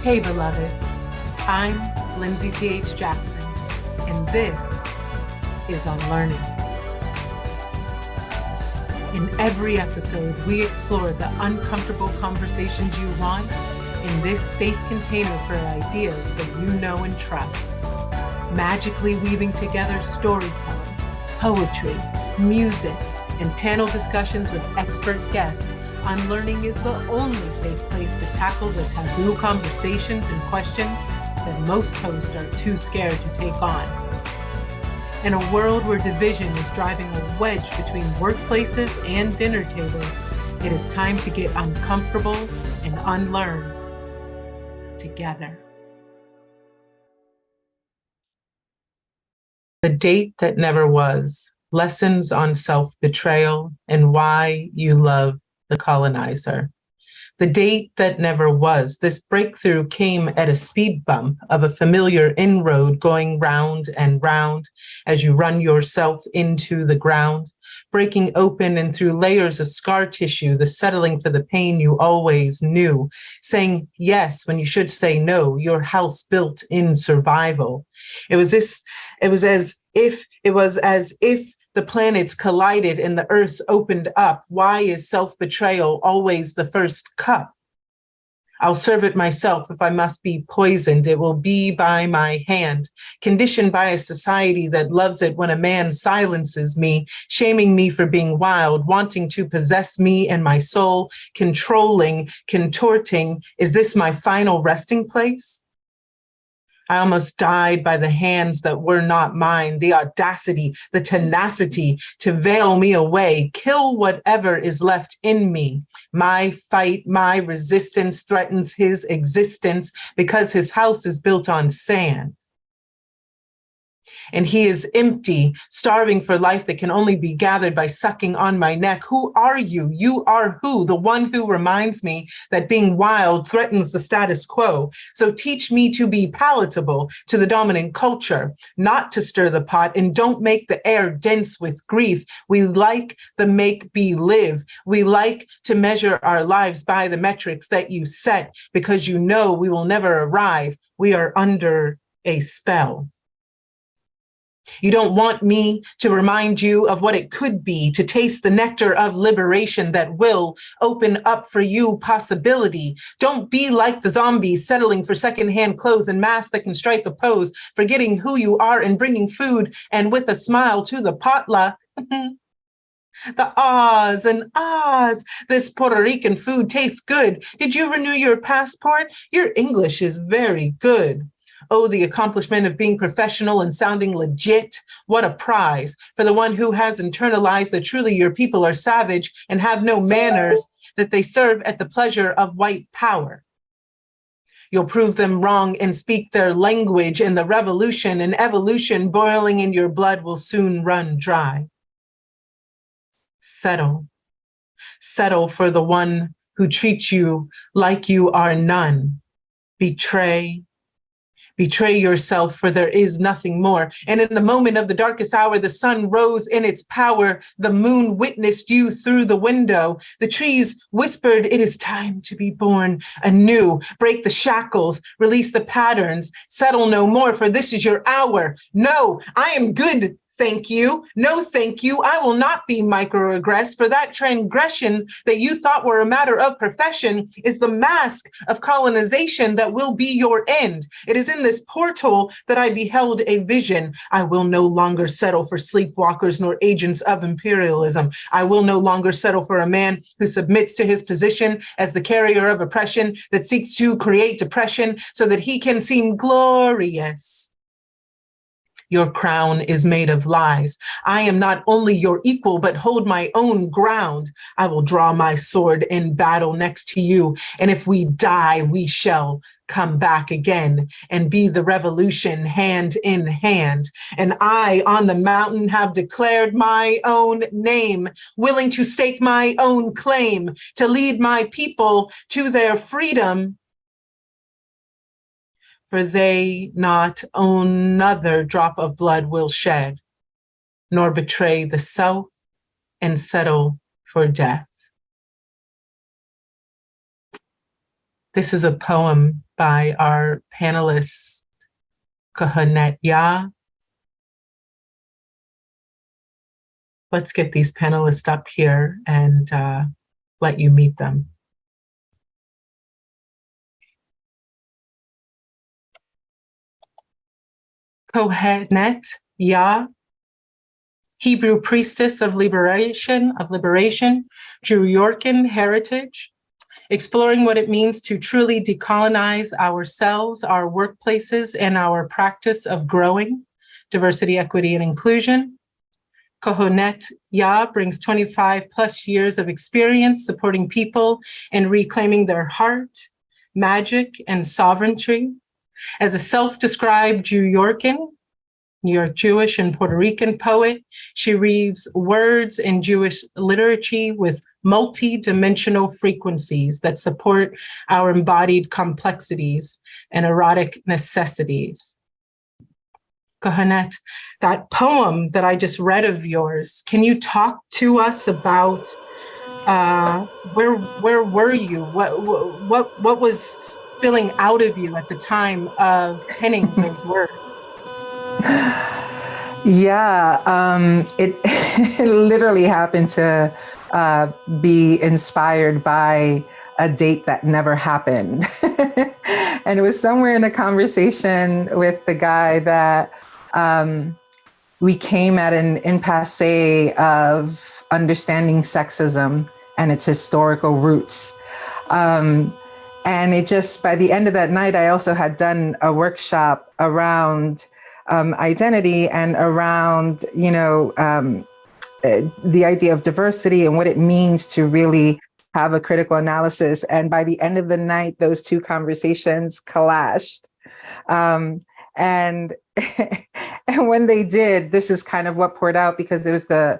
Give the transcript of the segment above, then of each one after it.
Hey, beloved. I'm Lindsay P.H. Jackson, and this is Unlearning. In every episode, we explore the uncomfortable conversations you want in this safe container for ideas that you know and trust, magically weaving together storytelling, poetry, music, and panel discussions with expert guests. Unlearning is the only safe place to tackle the taboo conversations and questions that most hosts are too scared to take on. In a world where division is driving a wedge between workplaces and dinner tables, it is time to get uncomfortable and unlearn together. The Date That Never Was, Lessons on Self-Betrayal and Why You Love the Colonizer. The date that never was. This breakthrough came at a speed bump of a familiar inroad going round and round as you run yourself into the ground, breaking open and through layers of scar tissue, the settling for the pain you always knew, saying yes when you should say no, your house built in survival. It was as if the planets collided and the earth opened up. Why is self-betrayal always the first cup? I'll serve it myself. If I must be poisoned, it will be by my hand, conditioned by a society that loves it when a man silences me, shaming me for being wild, wanting to possess me and my soul, controlling, contorting. Is this my final resting place? I almost died by the hands that were not mine, the audacity, the tenacity to veil me away, kill whatever is left in me. My fight, my resistance threatens his existence because his house is built on sand. And he is empty, starving for life that can only be gathered by sucking on my neck. Who are you? You are who? The one who reminds me that being wild threatens the status quo. So teach me to be palatable to the dominant culture, not to stir the pot, and don't make the air dense with grief. We like the make-be-live. We like to measure our lives by the metrics that you set because you know we will never arrive. We are under a spell. You don't want me to remind you of what it could be, to taste the nectar of liberation that will open up for you possibility. Don't be like the zombies settling for secondhand clothes and masks that can strike a pose, forgetting who you are and bringing food and with a smile to the potluck. The ahs and ahs, this Puerto Rican food tastes good. Did you renew your passport? Your English is very good. Oh, the accomplishment of being professional and sounding legit. What a prize for the one who has internalized that truly your people are savage and have no manners, that they serve at the pleasure of white power. You'll prove them wrong and speak their language, and the revolution and evolution boiling in your blood will soon run dry. Settle. Settle for the one who treats you like you are none. Betray yourself, for there is nothing more. And in the moment of the darkest hour, the sun rose in its power. The moon witnessed you through the window. The trees whispered, it is time to be born anew. Break the shackles, release the patterns, settle no more, for this is your hour. No, I am good. Thank you. No, thank you. I will not be microaggressed, for that transgression that you thought were a matter of profession is the mask of colonization that will be your end. It is in this portal that I beheld a vision. I will no longer settle for sleepwalkers nor agents of imperialism. I will no longer settle for a man who submits to his position as the carrier of oppression that seeks to create depression so that he can seem glorious. Your crown is made of lies. I am not only your equal, but hold my own ground. I will draw my sword in battle next to you. And if we die, we shall come back again and be the revolution hand in hand. And I on the mountain have declared my own name, willing to stake my own claim, to lead my people to their freedom. For they not another drop of blood will shed, nor betray the self and settle for death. This is a poem by our panelists, Kahanet Ya. Let's get these panelists up here and let you meet them. Kohenet Ya, Hebrew priestess of liberation, New Yorkan heritage, exploring what it means to truly decolonize ourselves, our workplaces, and our practice of growing, diversity, equity, and inclusion. Kohenet Ya brings 25 plus years of experience supporting people and reclaiming their heart, magic, and sovereignty. As a self-described New Yorkan, New York Jewish and Puerto Rican poet, she weaves words and Jewish literature with multi-dimensional frequencies that support our embodied complexities and erotic necessities. Kohenet, that poem that I just read of yours, can you talk to us about where were you? What was spilling out of you at the time of penning those words? Yeah, it, it literally happened to be inspired by a date that never happened. And it was somewhere in a conversation with the guy that we came at an impasse of understanding sexism and its historical roots. And it just, by the end of that night, I also had done a workshop around identity and around, the idea of diversity and what it means to really have a critical analysis. And by the end of the night, those two conversations clashed. And and when they did, this is kind of what poured out, because it was the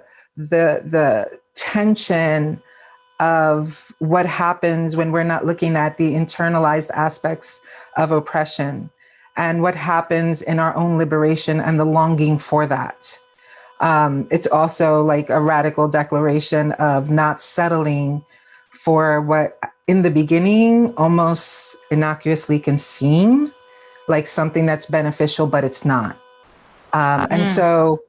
tension of what happens when we're not looking at the internalized aspects of oppression and what happens in our own liberation and the longing for that. It's also like a radical declaration of not settling for what in the beginning almost innocuously can seem like something that's beneficial, but it's not. And so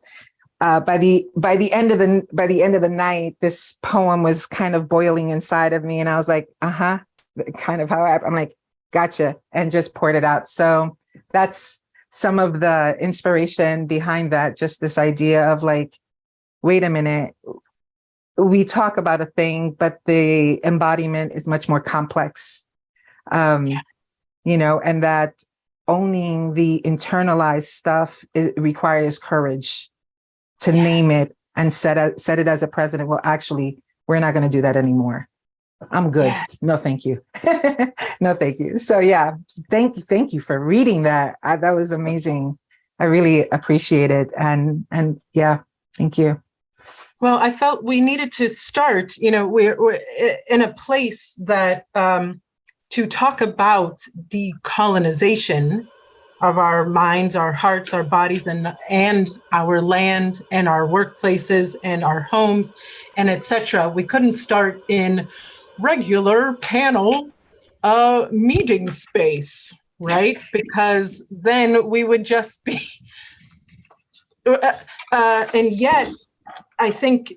by the end of the night, this poem was kind of boiling inside of me, and I was like, kind of how I'm like, gotcha, and just poured it out. So that's some of the inspiration behind that. Just this idea of like, wait a minute, we talk about a thing, but the embodiment is much more complex, and that owning the internalized stuff, it requires courage to name it and set it as a precedent. Well, actually, we're not going to do that anymore. I'm good. Yes. No, thank you. No, thank you. So yeah, thank you for reading that. That was amazing. I really appreciate it. And yeah, thank you. Well, I felt we needed to start, we're in a place that to talk about decolonization of our minds, our hearts, our bodies, and our land and our workplaces and our homes and etc. We couldn't start in regular panel meeting space, right? Because then we would just be, and yet I think,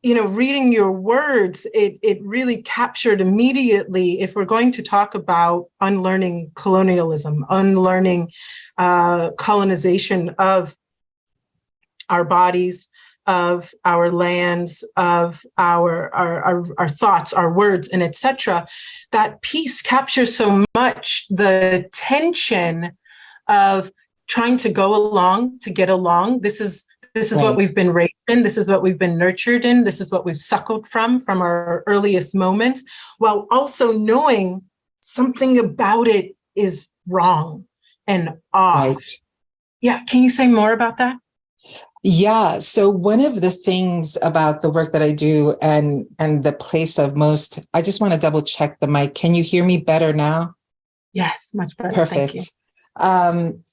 reading your words, it really captured immediately, if we're going to talk about unlearning colonialism, unlearning colonization of our bodies, of our lands, of our thoughts, our words, and etc. That piece captures so much the tension of trying to go along, to get along. This is right. What we've been raised in. This is what we've been nurtured in. This is what we've suckled from our earliest moments, while also knowing something about it is wrong and off. Right. Yeah. Can you say more about that? Yeah. So one of the things about the work that I do and the place of most, I just want to double check the mic. Can you hear me better now? Yes, much better. Perfect. Thank you.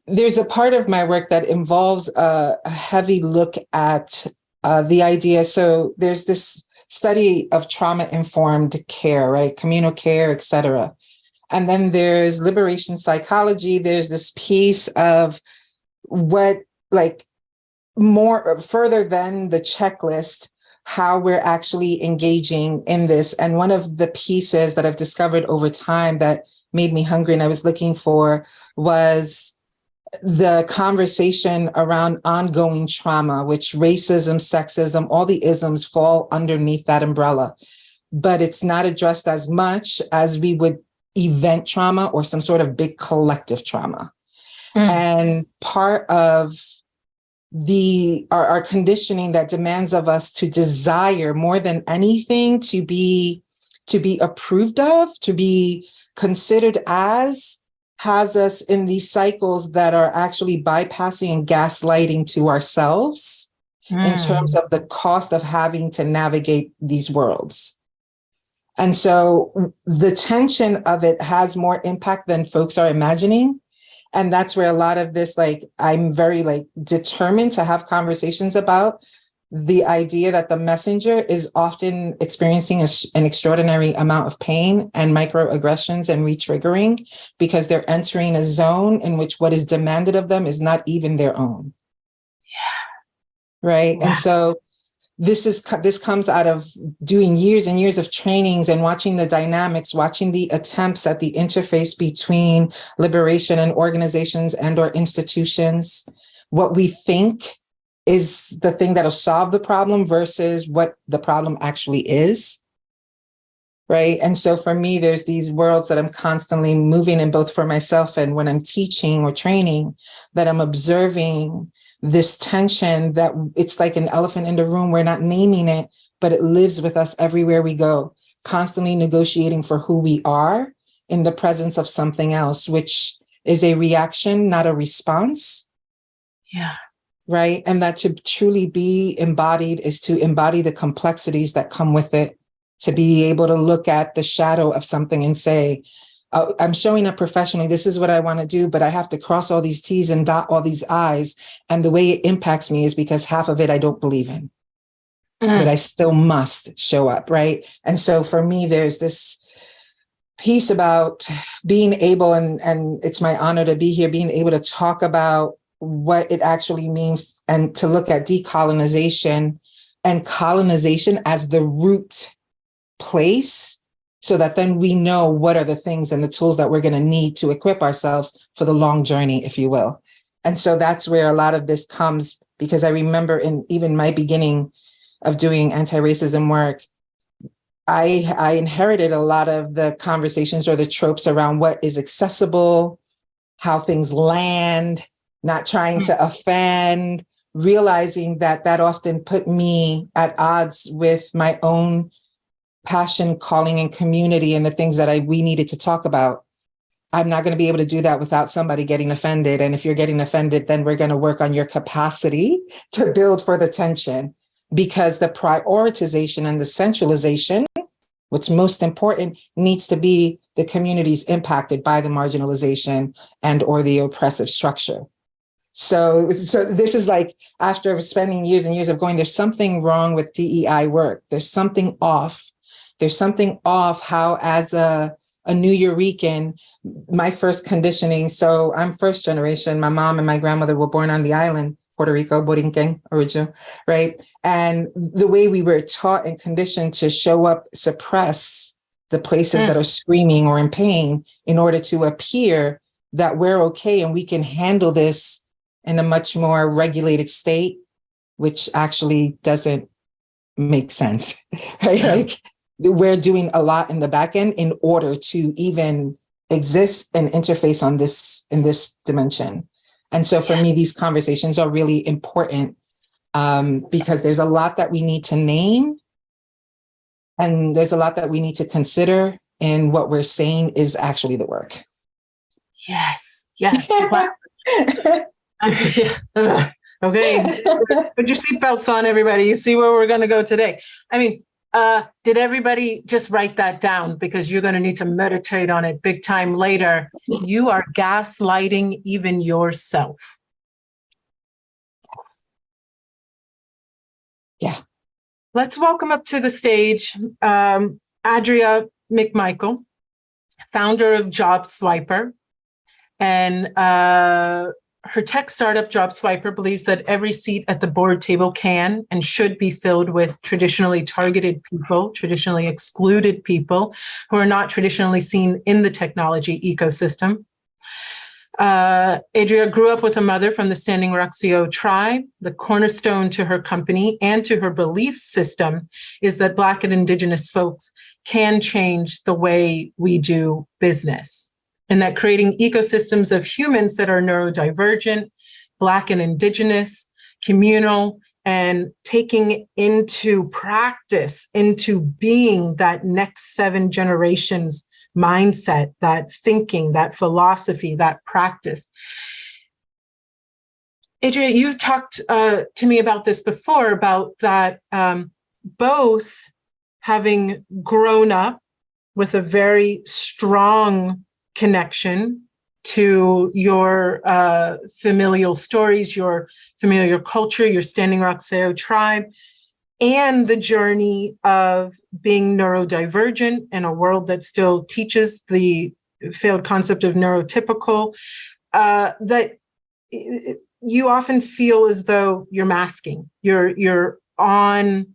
There's a part of my work that involves a heavy look at the idea. So there's this study of trauma-informed care, right? Communal care, et cetera. And then there's liberation psychology. There's this piece of what, like, more further than the checklist, how we're actually engaging in this. And one of the pieces that I've discovered over time that made me hungry and I was looking for was the conversation around ongoing trauma, which racism, sexism, all the isms fall underneath that umbrella. But it's not addressed as much as we would event trauma or some sort of big collective trauma. And part of our conditioning that demands of us to desire more than anything to be approved of, to be considered as, has us in these cycles that are actually bypassing and gaslighting to ourselves in terms of the cost of having to navigate these worlds. And so the tension of it has more impact than folks are imagining. And that's where a lot of this, like, I'm very determined to have conversations about the idea that the messenger is often experiencing an extraordinary amount of pain and microaggressions and re-triggering because they're entering a zone in which what is demanded of them is not even their own. Yeah. Right. Wow. And so this comes out of doing years and years of trainings and watching the dynamics, watching the attempts at the interface between liberation and organizations and or institutions, what we think is the thing that'll solve the problem versus what the problem actually is. Right. And so for me, there's these worlds that I'm constantly moving in, both for myself and when I'm teaching or training, that I'm observing this tension that it's like an elephant in the room. We're not naming it, but it lives with us everywhere we go, constantly negotiating for who we are in the presence of something else, which is a reaction, not a response. Yeah. Right. And that to truly be embodied is to embody the complexities that come with it, to be able to look at the shadow of something and say, oh, I'm showing up professionally. This is what I want to do, but I have to cross all these T's and dot all these I's. And the way it impacts me is because half of it I don't believe in, but I still must show up. Right. And so for me, there's this piece about being able, and it's my honor to be here, being able to talk about what it actually means and to look at decolonization and colonization as the root place, so that then we know what are the things and the tools that we're going to need to equip ourselves for the long journey, if you will. And so that's where a lot of this comes, because I remember in even my beginning of doing anti-racism work, I inherited a lot of the conversations or the tropes around what is accessible, how things land, not trying to offend, realizing that that often put me at odds with my own passion, calling, and community, and the things that we needed to talk about. I'm not going to be able to do that without somebody getting offended. And if you're getting offended, then we're going to work on your capacity to build for the tension, because the prioritization and the centralization, what's most important, needs to be the communities impacted by the marginalization and or the oppressive structure. So this is like, after spending years and years of going, there's something wrong with DEI work. There's something off. There's something off how, as a New Eurekan, my first conditioning. So I'm first generation. My mom and my grandmother were born on the island, Puerto Rico, Borinquen original, right? And the way we were taught and conditioned to show up, suppress the places that are screaming or in pain in order to appear that we're okay and we can handle this in a much more regulated state, which actually doesn't make sense, right? Like, we're doing a lot in the back end in order to even exist and interface on this, in this dimension. And so for me, these conversations are really important because there's a lot that we need to name, and there's a lot that we need to consider in what we're saying is actually the work. Yes. Wow. Okay. Put your seatbelts on, everybody. You see where we're going to go today. I mean, did everybody just write that down? Because you're going to need to meditate on it big time later. You are gaslighting even yourself. Yeah. Let's welcome up to the stage Adria McMichael. founder of Job Swiper. And her tech startup, Job Swiper, believes that every seat at the board table can and should be filled with traditionally targeted people, traditionally excluded people who are not traditionally seen in the technology ecosystem. Adria grew up with a mother from the Standing Rock-Sioux tribe. The cornerstone to her company and to her belief system is that Black and Indigenous folks can change the way we do business, and that creating ecosystems of humans that are neurodivergent, Black and Indigenous, communal, and taking into practice, into being that next 7 generations mindset, that thinking, that philosophy, that practice. Adria, you've talked to me about this before, about that both having grown up with a very strong connection to your familial stories, your familiar culture, your Standing Rock-Sioux tribe, and the journey of being neurodivergent in a world that still teaches the failed concept of neurotypical, that you often feel as though you're masking, you're on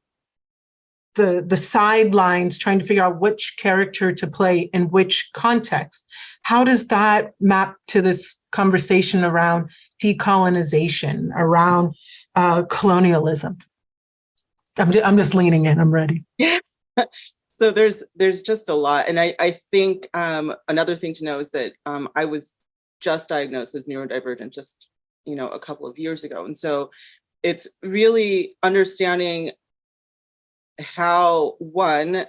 the sidelines trying to figure out which character to play in which context. How does that map to this conversation around decolonization, around colonialism? I'm just leaning in, I'm ready. So there's just a lot. And I think another thing to know is that I was just diagnosed as neurodivergent just, a couple of years ago. And so it's really understanding how, one,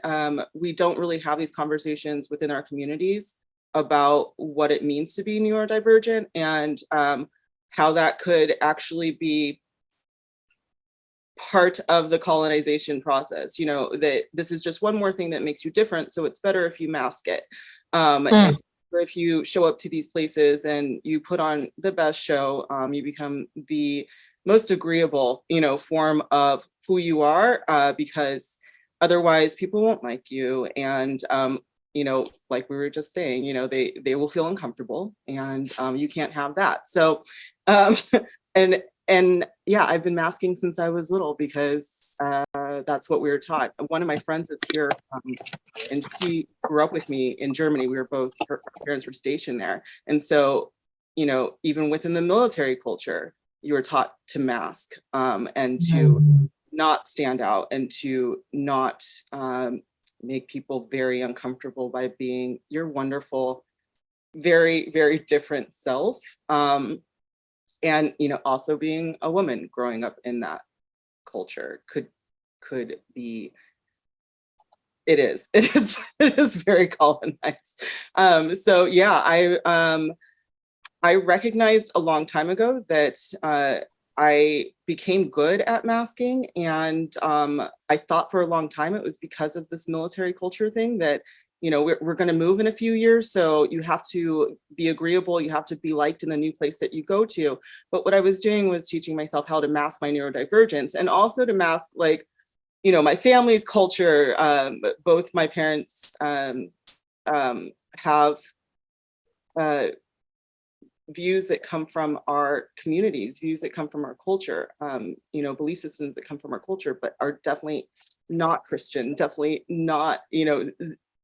we don't really have these conversations within our communities about what it means to be neurodivergent, and how that could actually be part of the colonization process, that this is just one more thing that makes you different. So it's better if you mask it. Or if you show up to these places and you put on the best show, you become the most agreeable, form of who you are, because otherwise people won't like you. And, like we were just saying, they will feel uncomfortable, and you can't have that. So, and yeah, I've been masking since I was little because that's what we were taught. One of my friends is here, and she grew up with me in Germany. We were both, her parents were stationed there. And so, even within the military culture, you were taught to mask, and to not stand out, and to not make people very uncomfortable by being your wonderful, very, very different self. And, also being a woman growing up in that culture could be, it is very colonized. So yeah, I recognized a long time ago that I became good at masking, and I thought for a long time it was because of this military culture thing that, we're going to move in a few years, so you have to be agreeable, you have to be liked in the new place that you go to. But what I was doing was teaching myself how to mask my neurodivergence, and also to mask, my family's culture. Both my parents have views that come from our communities, views that come from our culture, belief systems that come from our culture, but are definitely not Christian, definitely not,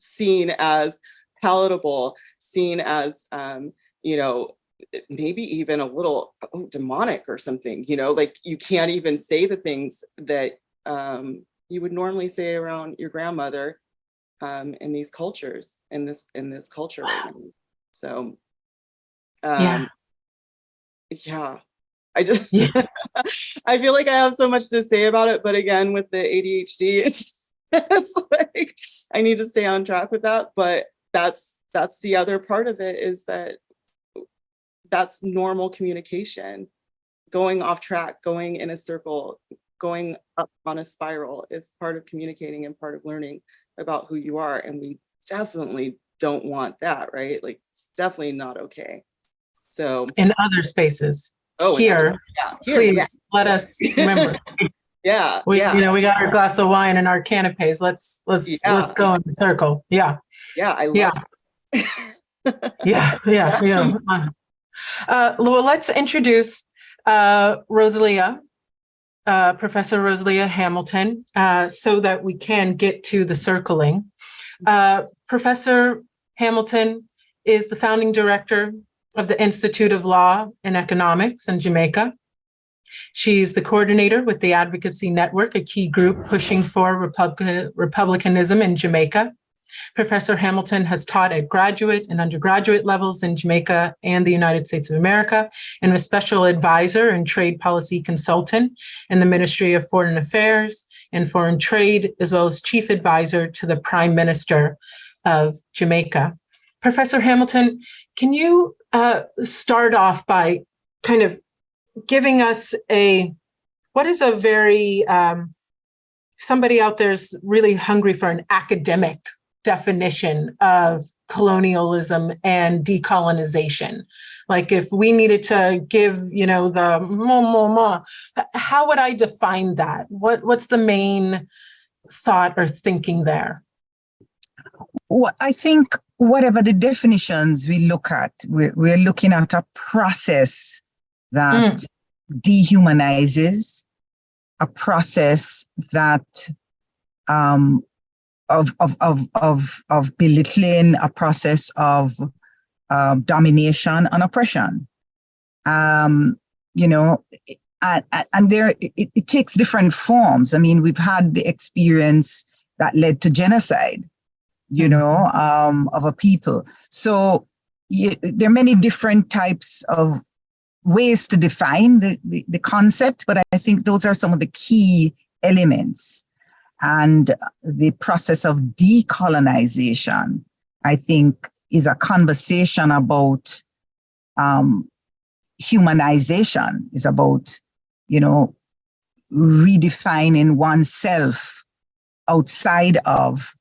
seen as palatable, seen as, maybe even a little demonic or something, you can't even say the things that you would normally say around your grandmother in these cultures, in this culture right now. So yeah, I just I feel like I have so much to say about it, but again, with the ADHD, it's like I need to stay on track with that. But that's the other part of it, is that that's normal communication. Going off track, going in a circle, going up on a spiral is part of communicating and part of learning about who you are. And we definitely don't want that, right? It's definitely not okay. So in other spaces, here, please let us remember. We got our glass of wine and our canapes. Let's go in a circle. I love Yeah. Well, let's introduce Rosalia, Professor Rosalia Hamilton, so that we can get to the circling. Professor Hamilton is the founding director of the Institute of Law and Economics in Jamaica. She's the coordinator with the Advocacy Network, a key group pushing for republicanism in Jamaica. Professor Hamilton has taught at graduate and undergraduate levels in Jamaica and the United States of America, and was special advisor and trade policy consultant in the Ministry of Foreign Affairs and Foreign Trade, as well as chief advisor to the Prime Minister of Jamaica. Professor Hamilton, can you start off by kind of giving us what is a very, somebody out there is really hungry for an academic definition of colonialism and decolonization. Like if we needed to give, how would I define that? What's the main thought or thinking there? Well, I think whatever the definitions we look at, we're looking at a process that dehumanizes, a process that of belittling, a process of domination and oppression. And there it takes different forms. I mean, we've had the experience that led to genocide, of a people. So there are many different types of ways to define the concept, but I think those are some of the key elements. And the process of decolonization, I think, is a conversation about humanization, is about, redefining oneself outside of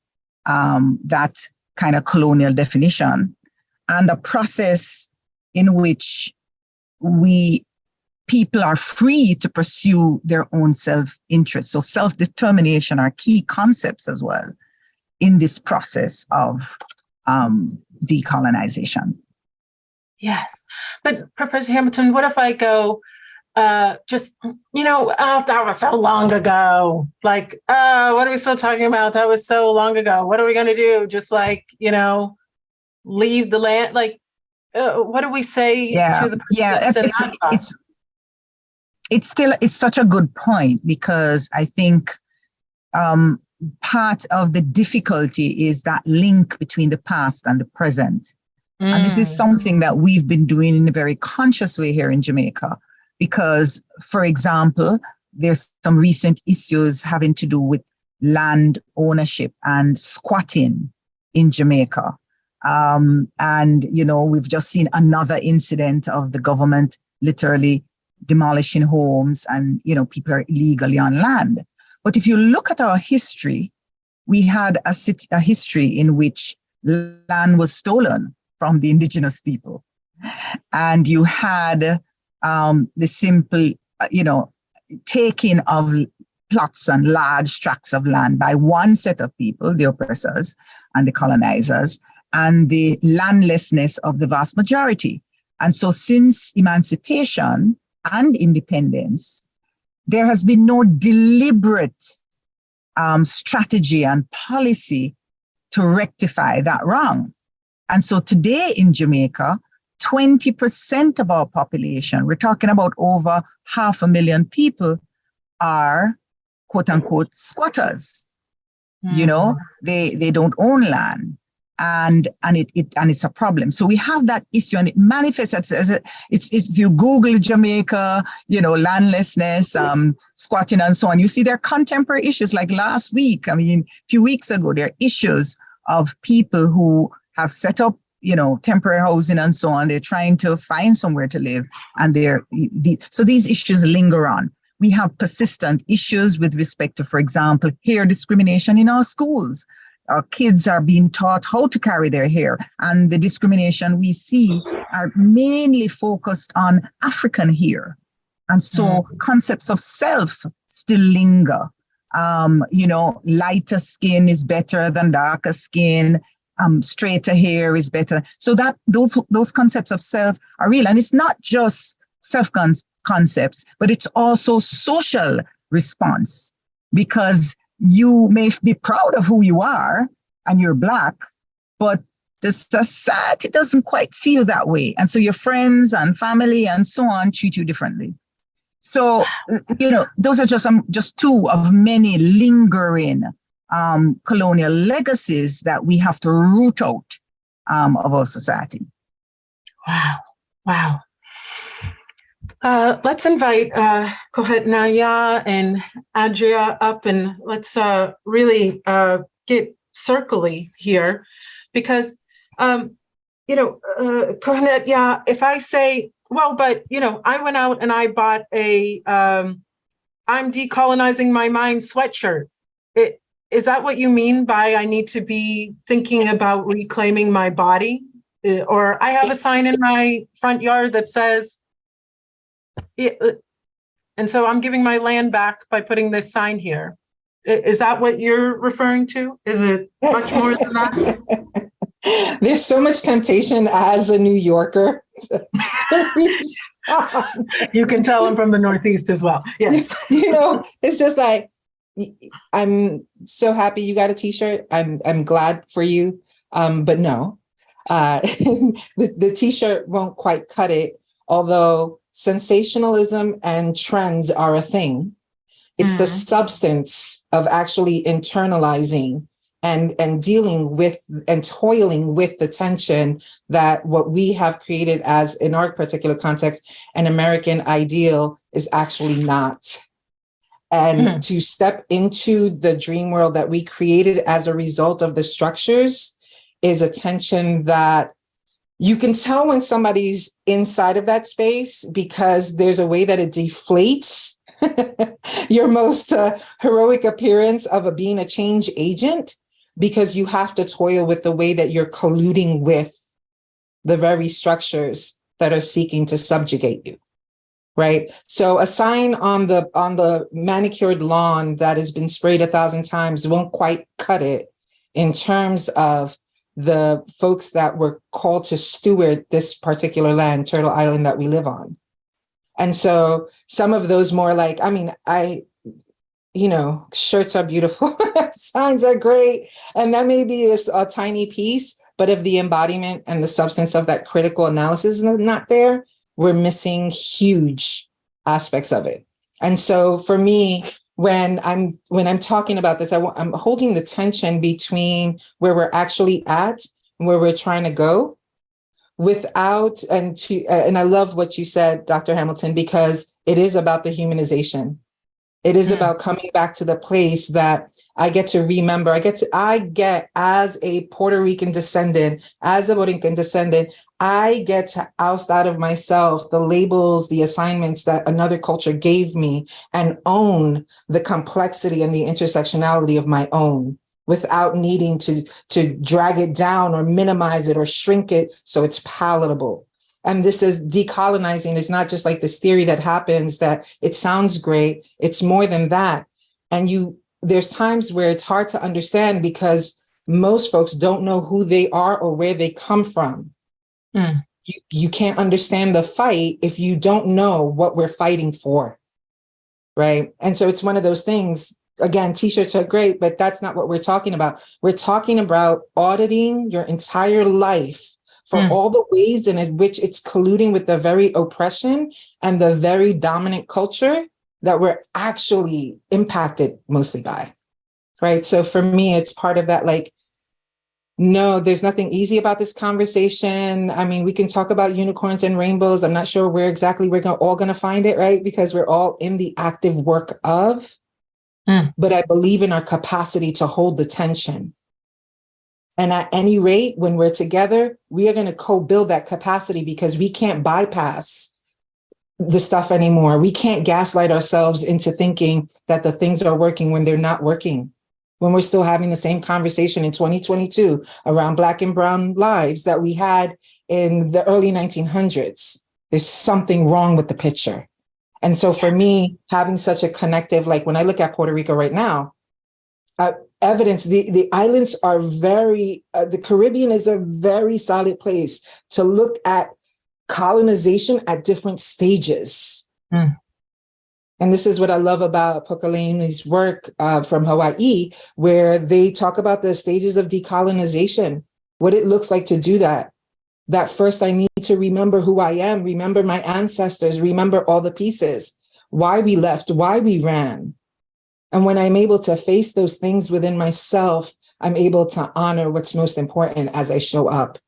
that kind of colonial definition, and a process in which people are free to pursue their own self-interest. So self-determination are key concepts as well in this process of decolonization. Yes. But Professor Hamilton, what if I go, that was so long ago. Like, what are we still talking about? That was so long ago. What are we going to do? Just leave the land? Like, what do we say to the person? It's such a good point, because I think part of the difficulty is that link between the past and the present. And this is something that we've been doing in a very conscious way here in Jamaica, because, for example, there's some recent issues having to do with land ownership and squatting in Jamaica. We've just seen another incident of the government literally demolishing homes, and people are illegally on land. But if you look at our history, we had a history in which land was stolen from the indigenous people, and you had the simple taking of plots and large tracts of land by one set of people, the oppressors and the colonizers, and the landlessness of the vast majority. And so since emancipation and independence, there has been no deliberate strategy and policy to rectify that wrong. And so today in Jamaica, 20% of our population, we're talking about over 500,000 people, are quote unquote squatters. They don't own land. And it's a problem. So we have that issue, and it manifests as if you Google Jamaica, landlessness, squatting and so on, you see there are contemporary issues. Like last week, a few weeks ago, there are issues of people who have set up, temporary housing and so on. They're trying to find somewhere to live, and so these issues linger on. We have persistent issues with respect to, for example, hair discrimination in our schools. Our kids are being taught how to carry their hair, and the discrimination we see are mainly focused on African hair. And so concepts of self still linger. Lighter skin is better than darker skin. straighter hair is better. So that those concepts of self are real. And it's not just concepts, but it's also social response, because you may be proud of who you are and you're Black, but the society doesn't quite see you that way. And so your friends and family and so on treat you differently. So, those are just two of many lingering colonial legacies that we have to root out of our society. Wow. Let's invite Kohet and Andrea up, and let's really get circly here, because Kohet, if I say, well, but I went out and I bought a I'm decolonizing my mind sweatshirt. Is that what you mean by I need to be thinking about reclaiming my body? Or I have a sign in my front yard that says, and so I'm giving my land back by putting this sign here. Is that what you're referring to? Is it much more than that? There's so much temptation as a New Yorker to respond. You can tell I'm from the Northeast as well. Yes. It's just like, I'm so happy you got a t-shirt. I'm glad for you. But no, the t-shirt won't quite cut it. Although sensationalism and trends are a thing. It's the substance of actually internalizing and dealing with and toiling with the tension that what we have created as, in our particular context, an American ideal is actually not. And to step into the dream world that we created as a result of the structures is a tension that you can tell when somebody's inside of that space, because there's a way that it deflates your most heroic appearance of being a change agent, because you have to toil with the way that you're colluding with the very structures that are seeking to subjugate you. Right. So a sign on the manicured lawn that has been sprayed 1,000 times won't quite cut it in terms of the folks that were called to steward this particular land, Turtle Island, that we live on. And so some of those more like, shirts are beautiful, signs are great. And that may be a tiny piece, but if the embodiment and the substance of that critical analysis is not there, we're missing huge aspects of it. And so for me, when I'm talking about this, I'm holding the tension between where we're actually at and where we're trying to go without, and I love what you said, Dr. Hamilton, because it is about the humanization. It is about coming back to the place that I get to remember. I get as a Puerto Rican descendant, as a Borinquen descendant, I get to oust out of myself the labels, the assignments that another culture gave me, and own the complexity and the intersectionality of my own without needing to drag it down or minimize it or shrink it so it's palatable. And this is decolonizing. It's not just like this theory that happens that it sounds great. It's more than that. And there's times where it's hard to understand because most folks don't know who they are or where they come from. You can't understand the fight if you don't know what we're fighting for. Right. And so it's one of those things. Again, t-shirts are great, but that's not what we're talking about. We're talking about auditing your entire life for all the ways in which it's colluding with the very oppression and the very dominant culture that we're actually impacted mostly by, right? So for me, it's part of that, like, no, there's nothing easy about this conversation. I mean, we can talk about unicorns and rainbows. I'm not sure where exactly we're all going to find it, right? Because we're all in the active work of, but I believe in our capacity to hold the tension. And at any rate, when we're together, we are going to co-build that capacity because we can't bypass the stuff anymore. We can't gaslight ourselves into thinking that the things are working when they're not working. When we're still having the same conversation in 2022 around Black and Brown lives that we had in the early 1900s, there's something wrong with the picture. And so for me, having such a connective, like when I look at Puerto Rico right now, evidence. The islands are very, the Caribbean is a very solid place to look at colonization at different stages. Mm. And this is what I love about Pokalani's work from Hawaii, where they talk about the stages of decolonization, what it looks like to do that. That first I need to remember who I am, remember my ancestors, remember all the pieces, why we left, why we ran. And when I'm able to face those things within myself, I'm able to honor what's most important as I show up.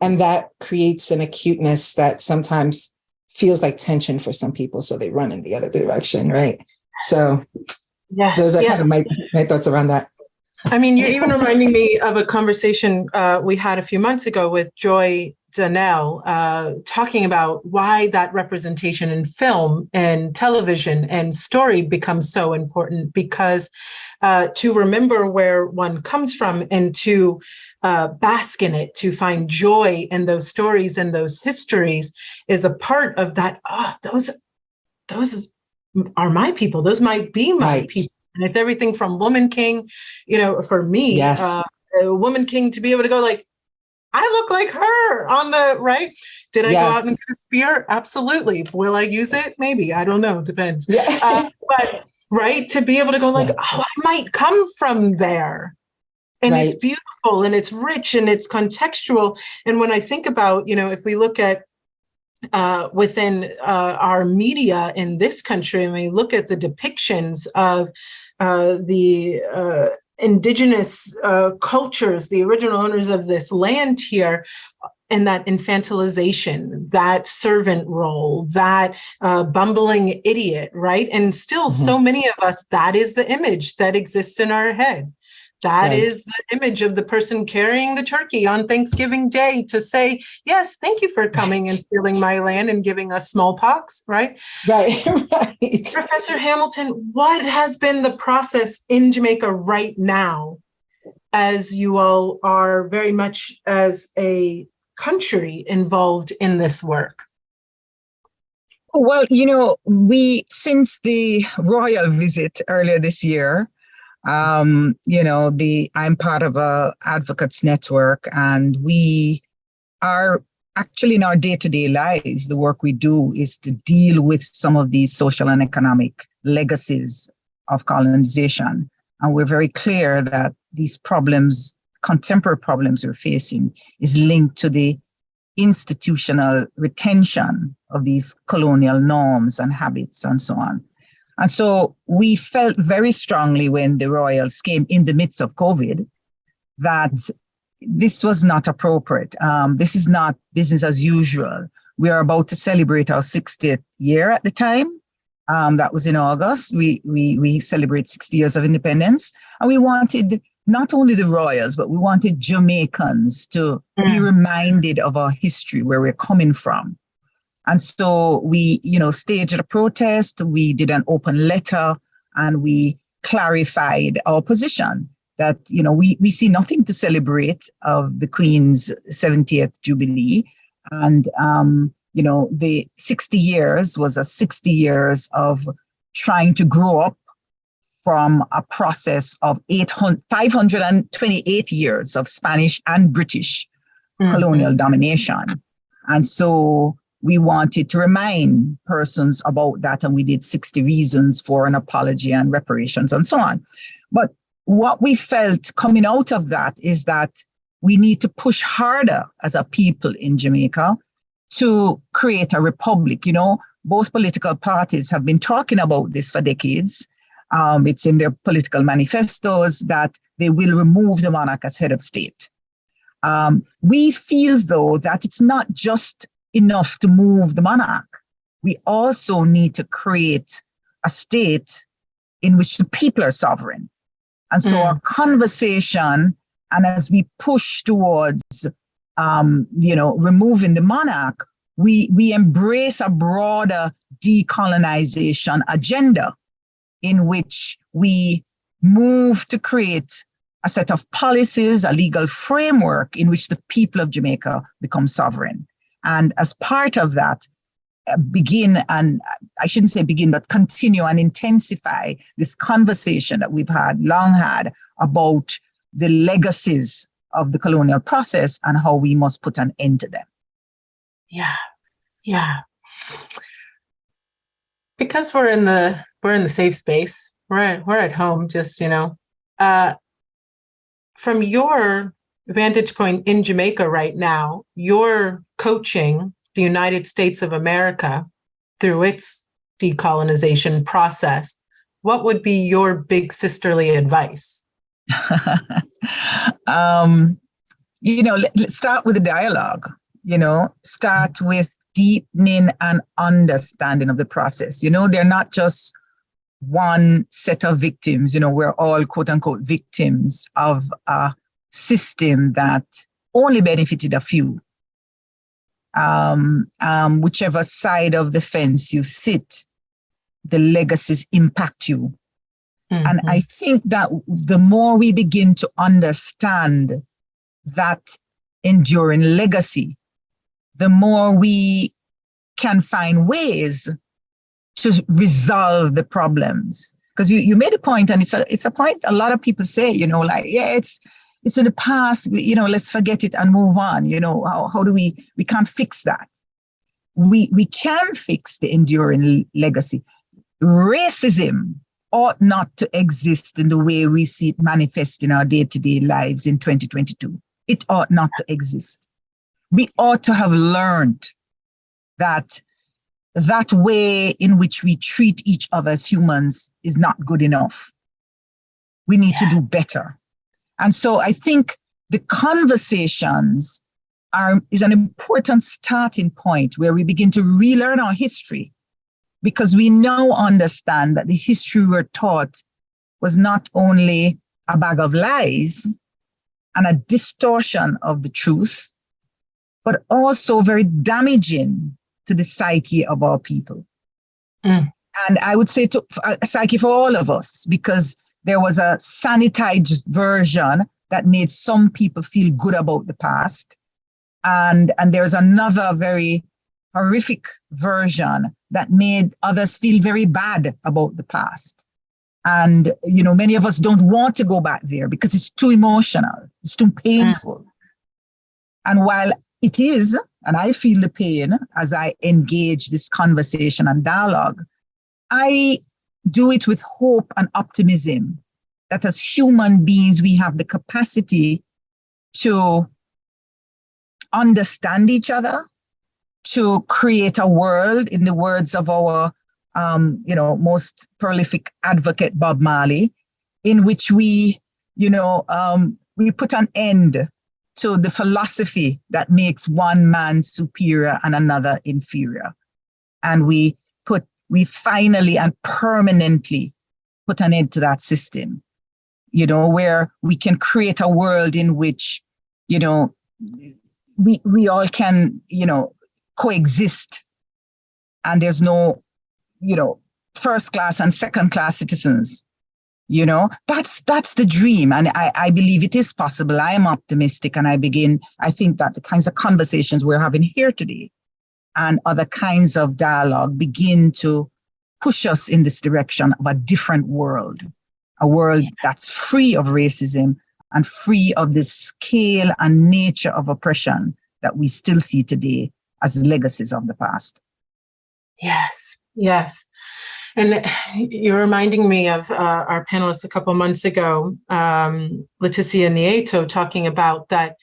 And that creates an acuteness that sometimes feels like tension for some people, so they run in the other direction, right? So Yes, those are yes. kind of my thoughts around that. I mean, you're even reminding me of a conversation we had a few months ago with Joy Donnell, talking about why that representation in film and television and story becomes so important, because to remember where one comes from and to bask in it, to find joy in those stories and those histories is a part of that. Those are my people. Those might be my Right. people. And it's everything from Woman King, for me, Yes. Woman King, to be able to go like, I look like her on the right. Did I go out and Yes. get a spear? Absolutely. Will I use it? Maybe. I don't know. Depends. Yeah. But right, to be able to go like, Yeah. oh, I might come from there. And it's Right. beautiful and it's rich and it's contextual. And when I think about, if we look at within our media in this country, and we look at the depictions of the indigenous cultures, the original owners of this land here, and that infantilization, that servant role, that bumbling idiot, right? And still so many of us, that is the image that exists in our head. That Right. is the image of the person carrying the turkey on Thanksgiving Day to say, yes, thank you for coming and stealing my land and giving us smallpox, right? Right. Right. Professor Hamilton, what has been the process in Jamaica right now, as you all are very much as a country involved in this work? Well, since the royal visit earlier this year, I'm part of a advocates network, and we are actually in our day-to-day lives, the work we do is to deal with some of these social and economic legacies of colonization. And we're very clear that these problems, contemporary problems we're facing, is linked to the institutional retention of these colonial norms and habits and so on. And so we felt very strongly when the royals came in the midst of COVID that this was not appropriate. This is not business as usual. We are about to celebrate our 60th year at the time. That was in August. We celebrate 60 years of independence. And we wanted not only the royals, but we wanted Jamaicans to be reminded of our history, where we're coming from. And so we, staged a protest, we did an open letter, and we clarified our position that, we see nothing to celebrate of the Queen's 70th Jubilee. And, the 60 years was a 60 years of trying to grow up from a process of 528 years of Spanish and British colonial domination. And so we wanted to remind persons about that, and we did 60 reasons for an apology and reparations and so on. But what we felt coming out of that is that we need to push harder as a people in Jamaica to create a republic. Both political parties have been talking about this for decades. It's in their political manifestos that they will remove the monarch as head of state. We feel, though, that it's not just enough to move the monarch. We also need to create a state in which the people are sovereign. And so our conversation, and as we push towards, removing the monarch, we embrace a broader decolonization agenda in which we move to create a set of policies, a legal framework in which the people of Jamaica become sovereign. And as part of that, continue and intensify this conversation that we've long had about the legacies of the colonial process and how we must put an end to them. Yeah, yeah. Because we're in the safe space. We're at home. Just from your vantage point in Jamaica right now, you're coaching the United States of America through its decolonization process. What would be your big sisterly advice? Let's start with the dialogue. Start with deepening and understanding of the process. They're not just one set of victims. We're all quote unquote victims of a system that only benefited a few. Whichever side of the fence you sit, the legacies impact you. Mm-hmm. And I think that the more we begin to understand that enduring legacy, the more we can find ways to resolve the problems. Because you made a point, and it's a point a lot of people say, it's in the past, let's forget it and move on. How do we can't fix that. We can fix the enduring legacy. Racism ought not to exist in the way we see it manifest in our day-to-day lives in 2022. It ought not to exist. We ought to have learned that way in which we treat each other as humans is not good enough. We need to do better. And so I think the conversations is an important starting point where we begin to relearn our history, because we now understand that the history we're taught was not only a bag of lies and a distortion of the truth, but also very damaging to the psyche of our people. Mm. And I would say to a psyche for all of us, because there was a sanitized version that made some people feel good about the past. And there's another very horrific version that made others feel very bad about the past. And, many of us don't want to go back there because it's too emotional, it's too painful. Mm. And while it is, and I feel the pain as I engage this conversation and dialogue, I do it with hope and optimism that as human beings, we have the capacity to understand each other, to create a world, in the words of our, most prolific advocate, Bob Marley, in which we put an end to the philosophy that makes one man superior and another inferior. And we finally and permanently put an end to that system, where we can create a world in which, we all can, coexist. And there's no, first class and second class citizens. That's the dream. And I believe it is possible. I am optimistic, and I think that the kinds of conversations we're having here today and other kinds of dialogue begin to push us in this direction of a different world, a world that's free of racism and free of the scale and nature of oppression that we still see today as legacies of the past. Yes, yes. And you're reminding me of our panelists a couple of months ago, Leticia Nieto, talking about that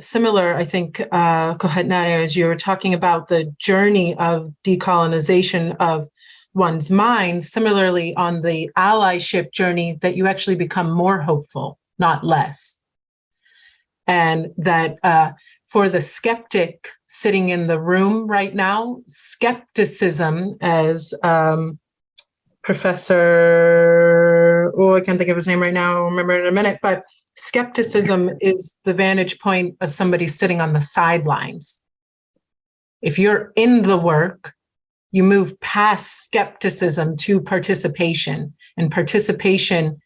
similar, I think, Kohetnaya, as you were talking about the journey of decolonization of one's mind, similarly on the allyship journey, that you actually become more hopeful, not less. And that for the skeptic sitting in the room right now, skepticism, as Professor, I can't think of his name right now, I'll remember it in a minute, but skepticism is the vantage point of somebody sitting on the sidelines. If you're in the work, you move past skepticism to participation, and participation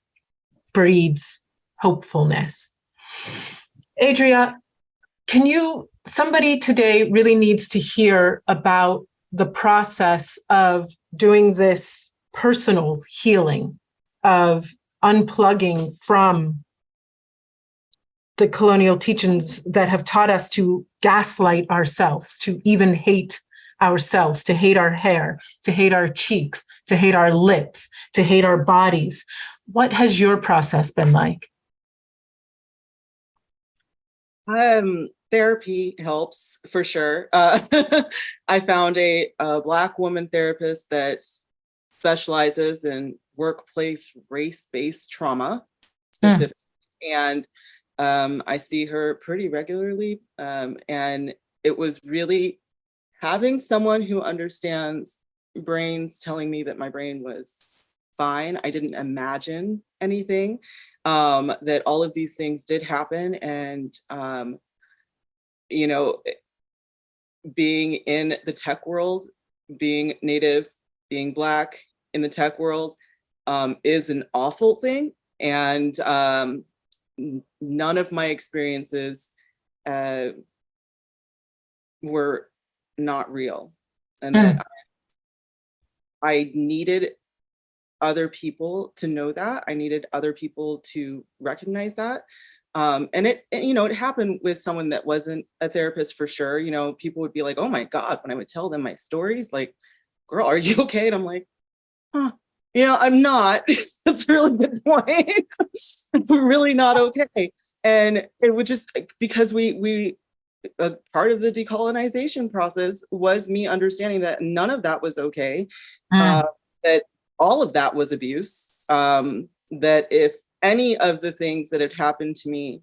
breeds hopefulness. Adria, somebody today really needs to hear about the process of doing this personal healing, of unplugging from the colonial teachings that have taught us to gaslight ourselves, to even hate ourselves, to hate our hair, to hate our cheeks, to hate our lips, to hate our bodies. What has your process been like? Therapy helps for sure. I found a Black woman therapist that specializes in workplace race-based trauma specifically. And I see her pretty regularly. And it was really having someone who understands brains telling me that my brain was fine. I didn't imagine anything, that all of these things did happen. And, you know, being in the tech world, being Native, being Black in the tech world is an awful thing. And none of my experiences were not real. And that I needed other people to know that. I needed other people to recognize that. And it happened with someone that wasn't a therapist for sure. You know, people would be like, oh my God, when I would tell them my stories, like, girl, are you okay? And I'm like, huh, I'm not. That's a really good point. I'm really not okay. And it would just, because we part of the decolonization process was me understanding that none of that was okay, that all of that was abuse, that if any of the things that had happened to me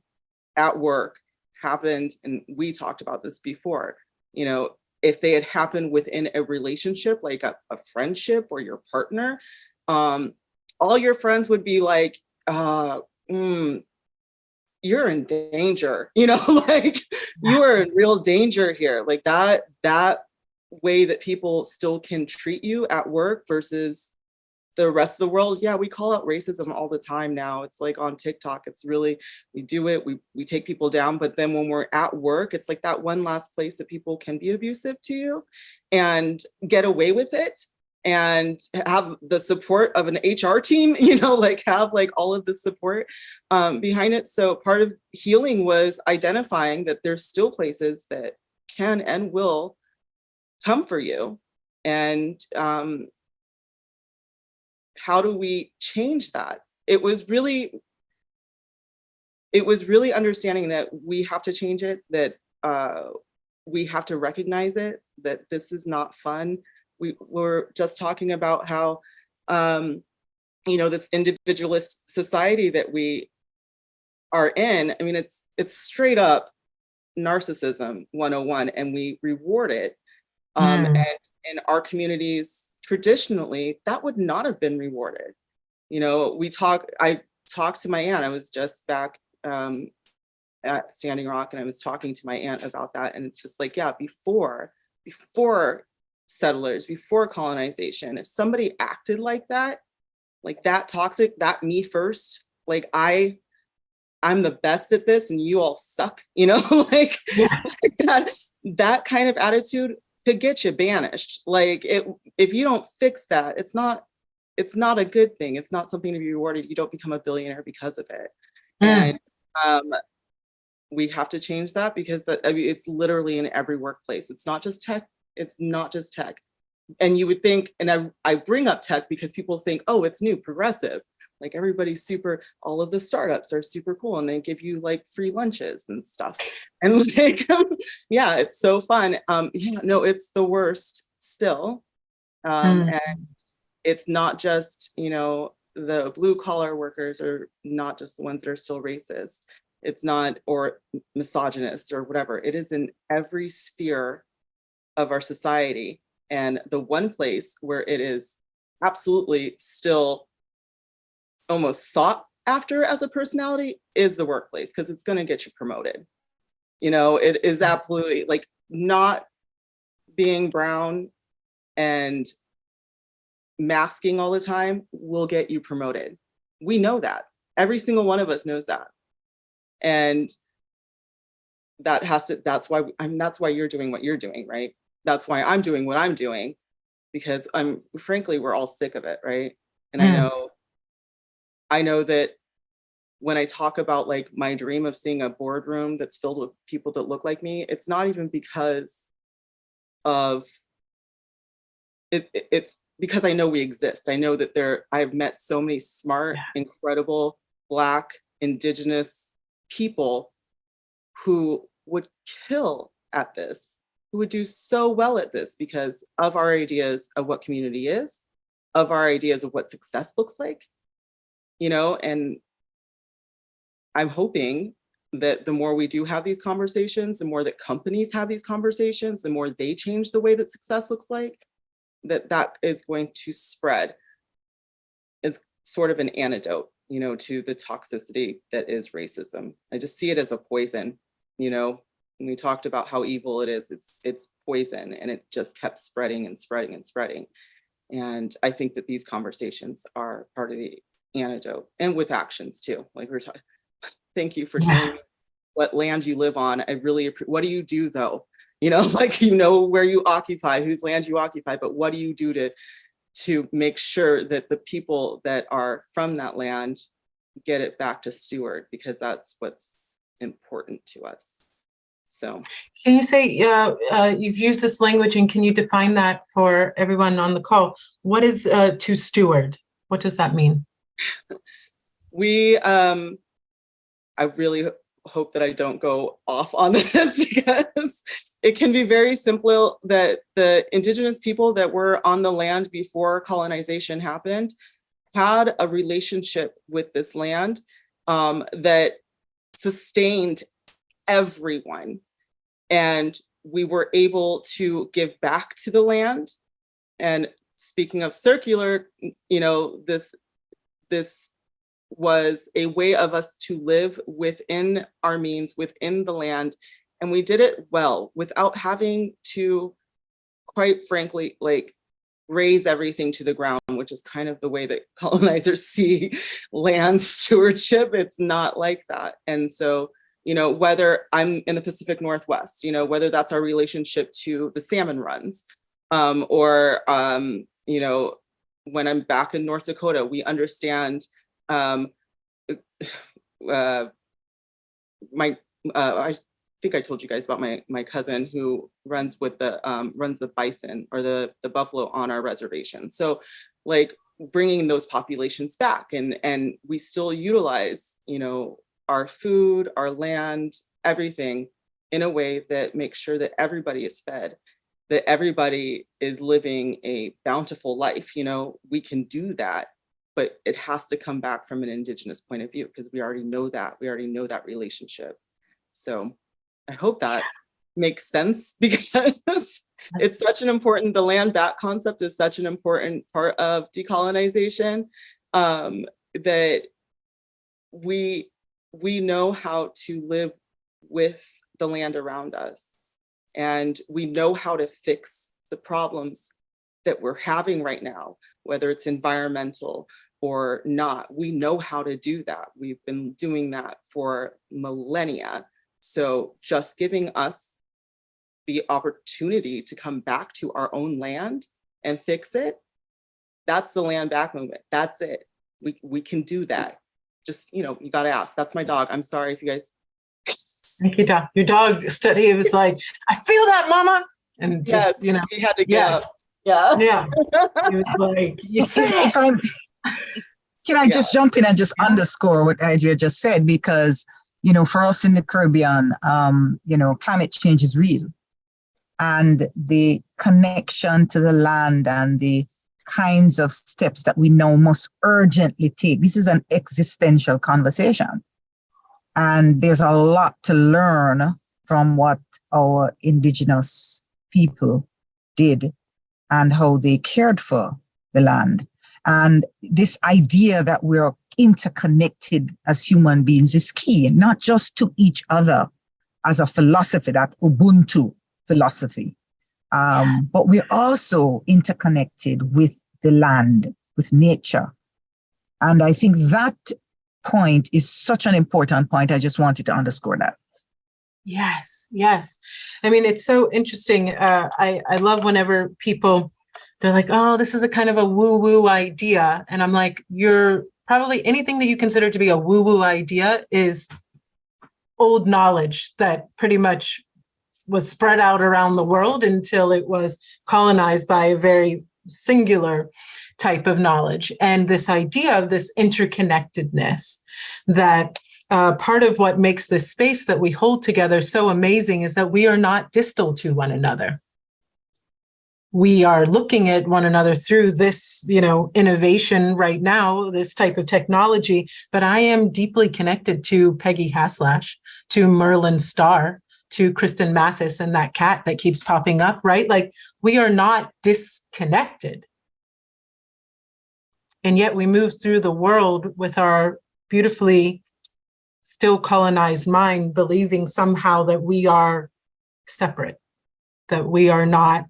at work happened, and we talked about this before, if they had happened within a relationship, like a friendship or your partner, all your friends would be like, you're in danger, like you are in real danger here. Like that way that people still can treat you at work versus the rest of the world. Yeah, we call out racism all the time now. It's like on TikTok, it's really, we do it, we take people down, but then when we're at work, it's like that one last place that people can be abusive to you and get away with it and have the support of an HR team, like have like all of the support behind it. So part of healing was identifying that there's still places that can and will come for you. And how do we change that? It was really understanding that we have to change it, that we have to recognize it, that this is not fun. We were just talking about how, this individualist society that we are in, I mean, it's straight up narcissism 101, and we reward it. And in our communities, traditionally, that would not have been rewarded. I talked to my aunt. I was just back at Standing Rock, and I was talking to my aunt about that. And it's just like, yeah, before settlers, before colonization, if somebody acted like that toxic, that me first, like I'm the best at this and you all suck, like that kind of attitude could get you banished. Like if you don't fix that, it's not a good thing. It's not something to be rewarded. You don't become a billionaire because of it. And we have to change that, because it's literally in every workplace. It's not just tech. And you would think, and I bring up tech because people think, oh, it's new, progressive. Like everybody's all of the startups are super cool and they give you like free lunches and stuff. And like, yeah, it's so fun. No, it's the worst still. And it's not just, the blue collar workers are not just the ones that are still racist. It's not, or misogynist or whatever. It is in every sphere of our society. And the one place where it is absolutely still almost sought after as a personality is the workplace, because it's going to get you promoted. It is absolutely like not being brown and masking all the time will get you promoted. We know that. Every single one of us knows that. And that's why you're doing what you're doing, right? That's why I'm doing what I'm doing, because frankly, we're all sick of it, right? And I know I know that when I talk about like my dream of seeing a boardroom that's filled with people that look like me, it's not even because of it, it's because I know we exist. I know that I've met so many smart, incredible Black, Indigenous people who would kill at this, who would do so well at this because of our ideas of what community is, of our ideas of what success looks like, you know, and I'm hoping that the more we do have these conversations, the more that companies have these conversations, the more they change the way that success looks like, that is going to spread as sort of an antidote, you know, to the toxicity that is racism. I just see it as a poison, you know. And we talked about how evil it is. It's poison, and it just kept spreading and spreading and spreading. And I think that these conversations are part of the antidote, and with actions too. Like we're talking. Thank you for telling me what land you live on. I really what do you do though? You know, like, you know, where you occupy, whose land you occupy, but what do you do to make sure that the people that are from that land get it back to steward, because that's what's important to us. So can you say, you've used this language, and can you define that for everyone on the call? What is to steward? What does that mean? I really hope that I don't go off on this because it can be very simple that the Indigenous people that were on the land before colonization happened had a relationship with this land that sustained everyone. And we were able to give back to the land. And speaking of circular, you know, this was a way of us to live within our means, within the land. And we did it well without having to, quite frankly, like raise everything to the ground, which is kind of the way that colonizers see land stewardship. It's not like that. And so, you know, whether I'm in the Pacific Northwest, you know, whether that's our relationship to the salmon runs, or, you know, when I'm back in North Dakota, we understand I think I told you guys about my cousin who runs the bison or the buffalo on our reservation. So like bringing those populations back, and we still utilize, you know, our food, our land, everything in a way that makes sure that everybody is fed, that everybody is living a bountiful life. You know, we can do that, but it has to come back from an Indigenous point of view, because we already know that. We already know that relationship. So I hope that makes sense, because it's such an important, the land back concept is such an important part of decolonization, that we know how to live with the land around us. And we know how to fix the problems that we're having right now, whether it's environmental or not. We know how to do that. We've been doing that for millennia. So just giving us the opportunity to come back to our own land and fix it, that's the land back movement. That's it. We can do that. Just, you know, you got to ask. That's my dog. I'm sorry if you guys. Thank you, dog. Your dog study, it was like, I feel that, mama. And just, Yes, you know. he had to get up. Yeah. It was like, you said it. Can I just jump in and just underscore what Adria just said? Because, you know, for us in the Caribbean, you know, climate change is real. And the connection to the land and the kinds of steps that we now must urgently take. This is an existential conversation. And there's a lot to learn from what our Indigenous people did and how they cared for the land. And this idea that we're interconnected as human beings is key, not just to each other as a philosophy, that Ubuntu philosophy, but we're also interconnected with the land, with nature. And I think that point is such an important point. I just wanted to underscore that. Yes. I mean, it's so interesting. I love whenever people, they're like, oh, this is a kind of a woo-woo idea. And I'm like, you're probably anything that you consider to be a woo-woo idea is old knowledge that pretty much was spread out around the world until it was colonized by a very singular type of knowledge. And this idea of this interconnectedness, that part of what makes this space that we hold together so amazing is that we are not distal to one another. We are looking at one another through this, innovation right now, this type of technology, but I am deeply connected to Peggy Haslash, to Merlin Starr, to Kristen Mathis and that cat that keeps popping up, right? Like, we are not disconnected. And yet we move through the world with our beautifully still colonized mind, believing somehow that we are separate, that we are not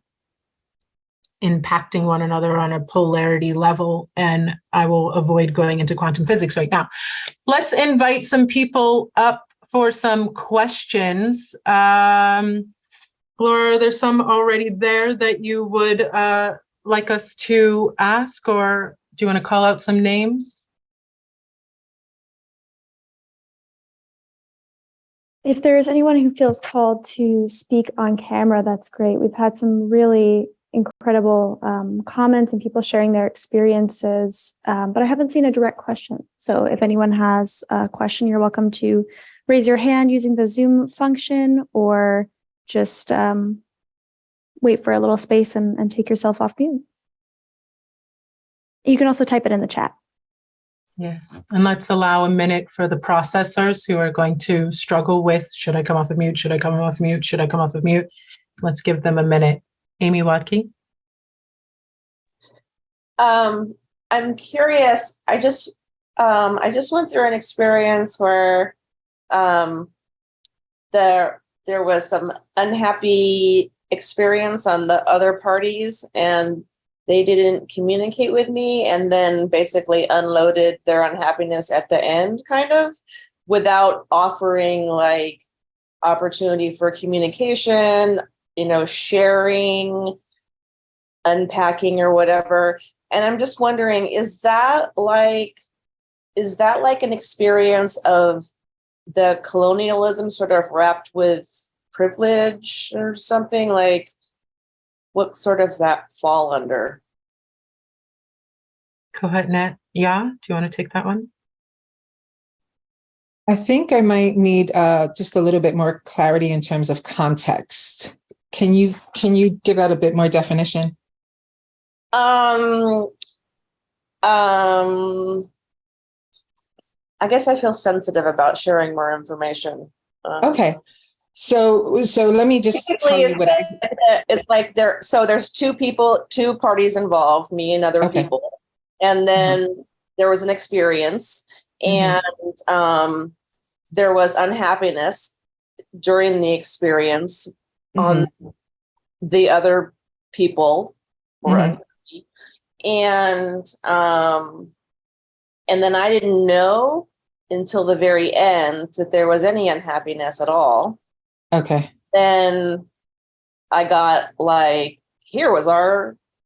impacting one another on a polarity level. And I will avoid going into quantum physics right now. Let's invite some people up for some questions. Laura, there's some already there that you would like us to ask, or do you want to call out some names? If there's anyone who feels called to speak on camera, that's great. We've had some really incredible comments and people sharing their experiences, but I haven't seen a direct question. So if anyone has a question, you're welcome to raise your hand using the Zoom function, or just wait for a little space and take yourself off mute. You can also type it in the chat. Yes, and let's allow a minute for the processors who are going to struggle with, should I come off of mute? Should I come off mute? Should I come off of mute? Let's give them a minute. Amy Watke? I'm curious. I just went through an experience where there was some unhappy experience on the other parties, and they didn't communicate with me, and then basically unloaded their unhappiness at the end, kind of, without offering like opportunity for communication, sharing, unpacking, or whatever. And I'm just wondering, is that like an experience of the colonialism sort of wrapped with privilege or something? Like, what sort of does that fall under? Kohatnet, yeah, do you want to take that one? I think I might need just a little bit more clarity in terms of context. Can you give out a bit more definition? I guess I feel sensitive about sharing more information. Okay. So let me just tell you what it's like there's two parties involved, me and other people. And then there was an experience, and there was unhappiness during the experience on the other people, and then I didn't know until the very end that there was any unhappiness at all. Okay. Then I got like,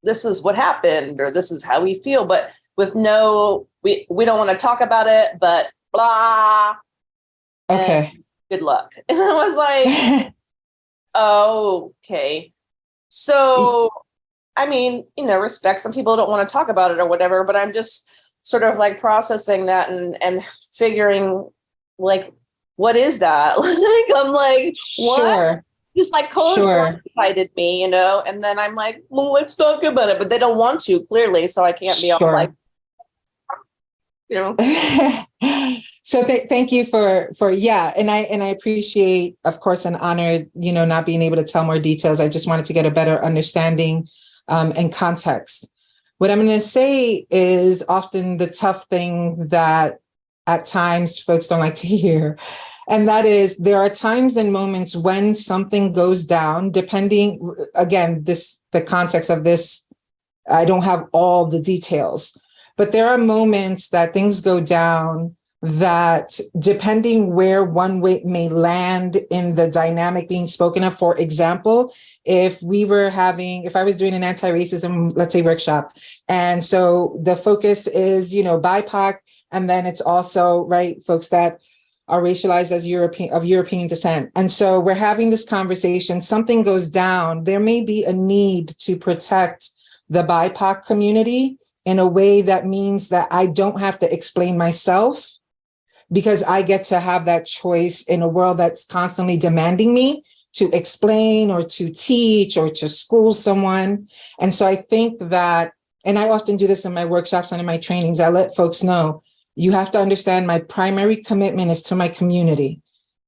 this is what happened, or this is how we feel, but with we don't want to talk about it, but blah. Okay. Good luck. And I was like, oh, okay. So, I mean, respect. Some people don't want to talk about it or whatever, but I'm just sort of like processing that and figuring like, what is that? Like, I'm like, what? Sure. Just like excited me, and then I'm like, well, let's talk about it. But they don't want to, clearly, so I can't be all like, So thank you for and I appreciate, of course, and honor, not being able to tell more details. I just wanted to get a better understanding and context. What I'm going to say is often the tough thing that at times folks don't like to hear. And that is, there are times and moments when something goes down, depending, again, the context of this, I don't have all the details, but there are moments that things go down that depending where one way may land in the dynamic being spoken of, for example, if I was doing an anti-racism, let's say, workshop, and so the focus is, BIPOC, and then it's also, right, folks that are racialized as European descent. And so we're having this conversation, something goes down, there may be a need to protect the BIPOC community in a way that means that I don't have to explain myself, because I get to have that choice in a world that's constantly demanding me to explain or to teach or to school someone. And so I think that, and I often do this in my workshops and in my trainings, I let folks know, you have to understand my primary commitment is to my community.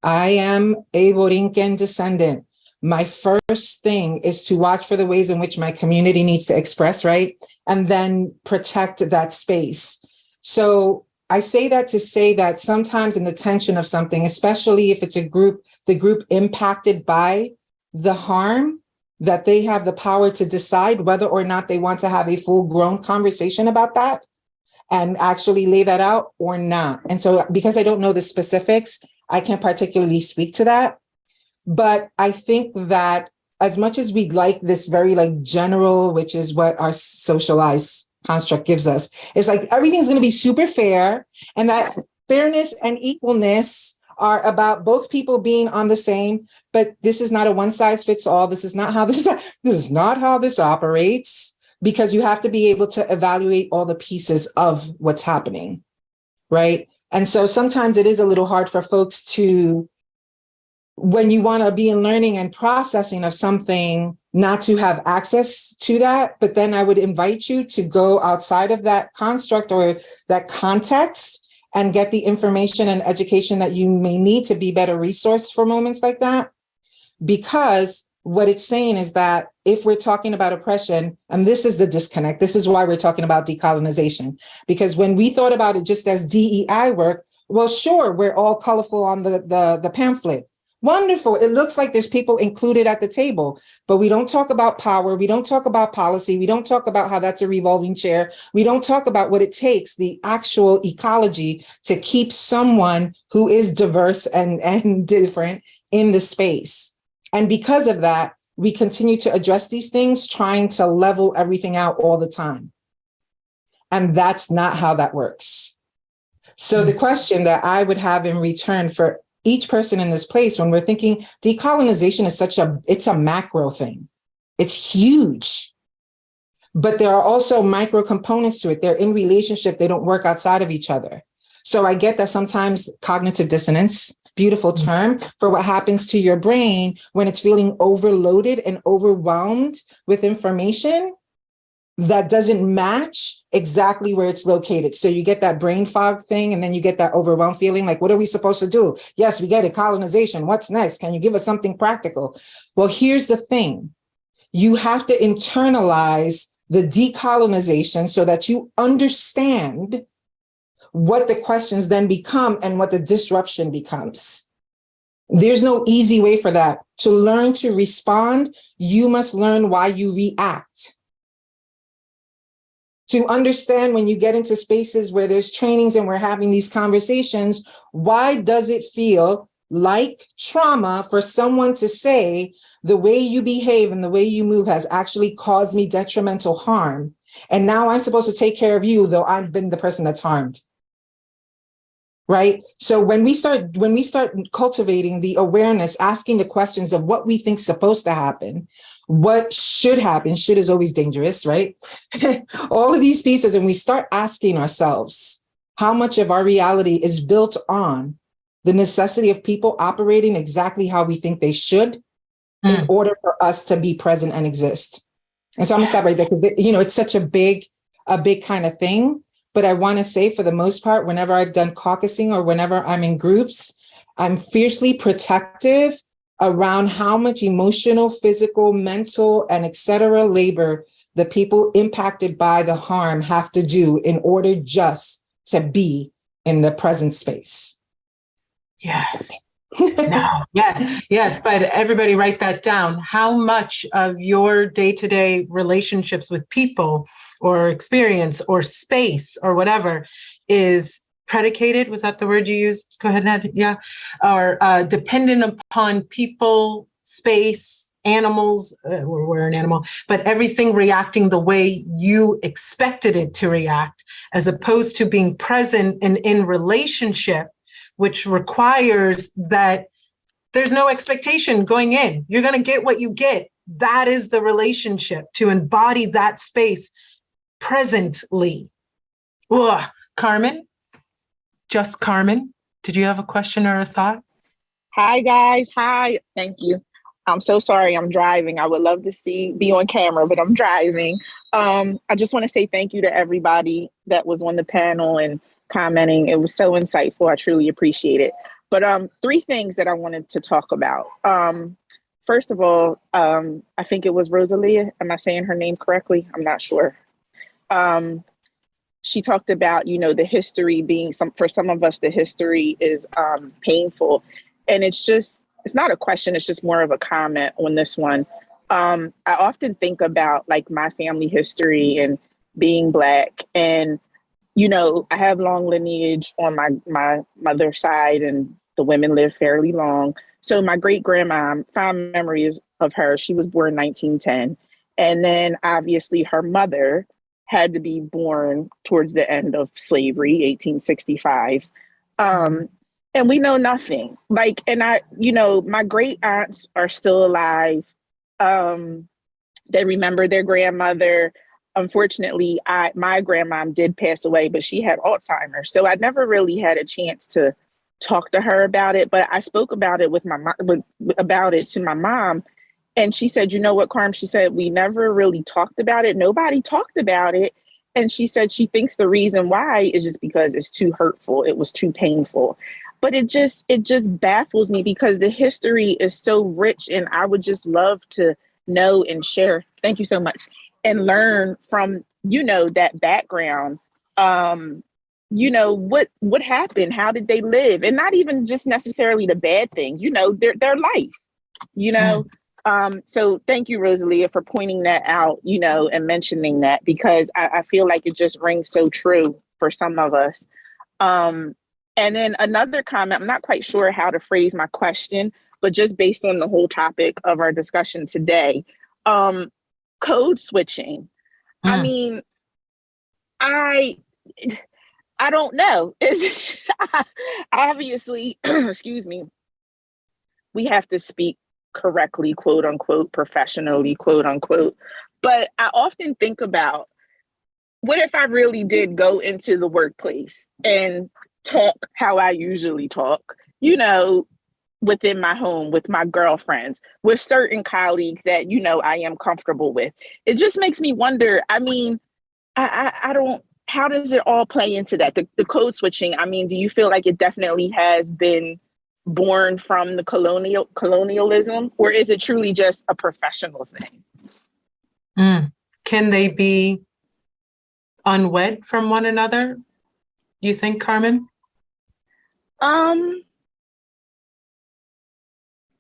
I am a Borinquen descendant. My first thing is to watch for the ways in which my community needs to express, right? And then protect that space. So I say that to say that sometimes in the tension of something, especially if it's the group impacted by the harm, that they have the power to decide whether or not they want to have a full-grown conversation about that and actually lay that out or not. And so because I don't know the specifics, I can't particularly speak to that. But I think that as much as we'd like this very general, which is what our socialized construct gives us, it's like everything's going to be super fair, and that fairness and equalness are about both people being on the same, but this is not a one size fits all. This is not how this operates, because you have to be able to evaluate all the pieces of what's happening, right? And so sometimes it is a little hard for folks to, when you want to be in learning and processing of something, not to have access to that. But then I would invite you to go outside of that construct or that context and get the information and education that you may need to be better resourced for moments like that. Because what it's saying is that if we're talking about oppression, and this is the disconnect, this is why we're talking about decolonization. Because when we thought about it just as DEI work, well, sure, we're all colorful on the pamphlet. Wonderful. It looks like there's people included at the table, but we don't talk about power. We don't talk about policy. We don't talk about how that's a revolving chair. We don't talk about what it takes, the actual ecology, to keep someone who is diverse and different in the space. And because of that, we continue to address these things, trying to level everything out all the time. And that's not how that works. So the question that I would have in return for each person in this place, when we're thinking decolonization is it's a macro thing. It's huge, but there are also micro components to it. They're in relationship. They don't work outside of each other. So I get that sometimes cognitive dissonance, beautiful term for what happens to your brain when it's feeling overloaded and overwhelmed with information that doesn't match exactly where it's located. So you get that brain fog thing, and then you get that overwhelmed feeling like, what are we supposed to do? Yes, we get it, colonization. What's next? Can you give us something practical? Well, here's the thing. You have to internalize the decolonization so that you understand what the questions then become and what the disruption becomes. There's no easy way for that. To learn to respond, you must learn why you react. To understand when you get into spaces where there's trainings and we're having these conversations, why does it feel like trauma for someone to say the way you behave and the way you move has actually caused me detrimental harm? And now I'm supposed to take care of you, though I've been the person that's harmed. Right? So when we start cultivating the awareness, asking the questions of what we think is supposed to happen, what should happen, should is always dangerous, right? All of these pieces, and we start asking ourselves how much of our reality is built on the necessity of people operating exactly how we think they should in order for us to be present and exist. And so I'm gonna stop right there, because it's such a big kind of thing. But I want to say, for the most part, whenever I've done caucusing or whenever I'm in groups, I'm fiercely protective around how much emotional, physical, mental, and et cetera labor the people impacted by the harm have to do in order just to be in the present space. Yes. No. Yes. But everybody write that down. How much of your day-to-day relationships with people or experience or space or whatever is predicated, was that the word you used? Go ahead, Ned. Yeah. Or dependent upon people, space, animals, we're an animal, but everything reacting the way you expected it to react, as opposed to being present and in relationship, which requires that there's no expectation going in. You're going to get what you get. That is the relationship, to embody that space presently. Ugh. Carmen? Just Carmen, did you have a question or a thought? Hi, guys. Hi. Thank you. I'm so sorry I'm driving. I would love to be on camera, but I'm driving. I just want to say thank you to everybody that was on the panel and commenting. It was so insightful. I truly appreciate it. But 3 things that I wanted to talk about. First of all, I think it was Rosalia. Am I saying her name correctly? I'm not sure. She talked about, the history being for some of us, the history is painful. And it's not a question, it's just more of a comment on this one. I often think about like my family history and being Black, and, I have long lineage on my mother's side, and the women live fairly long. So my great grandma, fond memories of her, she was born 1910. And then obviously her mother had to be born towards the end of slavery, 1865. And we know nothing. My great aunts are still alive. They remember their grandmother. Unfortunately, my grandmom did pass away, but she had Alzheimer's. So I never really had a chance to talk to her about it, but I spoke about it to my mom. And she said, you know what, Carm? She said, we never really talked about it. Nobody talked about it. And she said she thinks the reason why is just because it's too hurtful. It was too painful. But it just baffles me because the history is so rich, and I would just love to know and share. Thank you so much. And learn from, that background. What happened? How did they live? And not even just necessarily the bad things, their life, So thank you, Rosalia, for pointing that out, and mentioning that, because I feel like it just rings so true for some of us. And then another comment, I'm not quite sure how to phrase my question, but just based on the whole topic of our discussion today, code switching. I mean, I don't know. Obviously, excuse me, we have to speak correctly, quote unquote, professionally, quote unquote. But I often think about, what if I really did go into the workplace and talk how I usually talk, within my home, with my girlfriends, with certain colleagues that, I am comfortable with. It just makes me wonder, I mean, I don't, how does it all play into that? The code switching, I mean, do you feel like it definitely has been born from the colonialism, or is it truly just a professional thing? Can they be unwed from one another, you think, Carmen?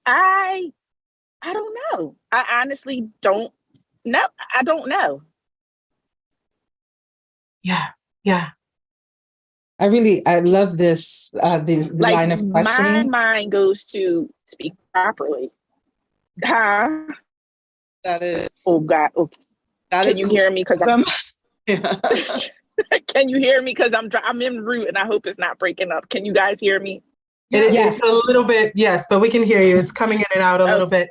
I don't know. I honestly don't know. I don't know. Yeah. I love this line of questioning. My mind goes to speak properly. Huh? That is. Oh God. Okay. Can you hear me? Because Can you hear me? Because I'm en route and I hope it's not breaking up. Can you guys hear me? It's a little bit, yes, but we can hear you. It's coming in and out a little bit.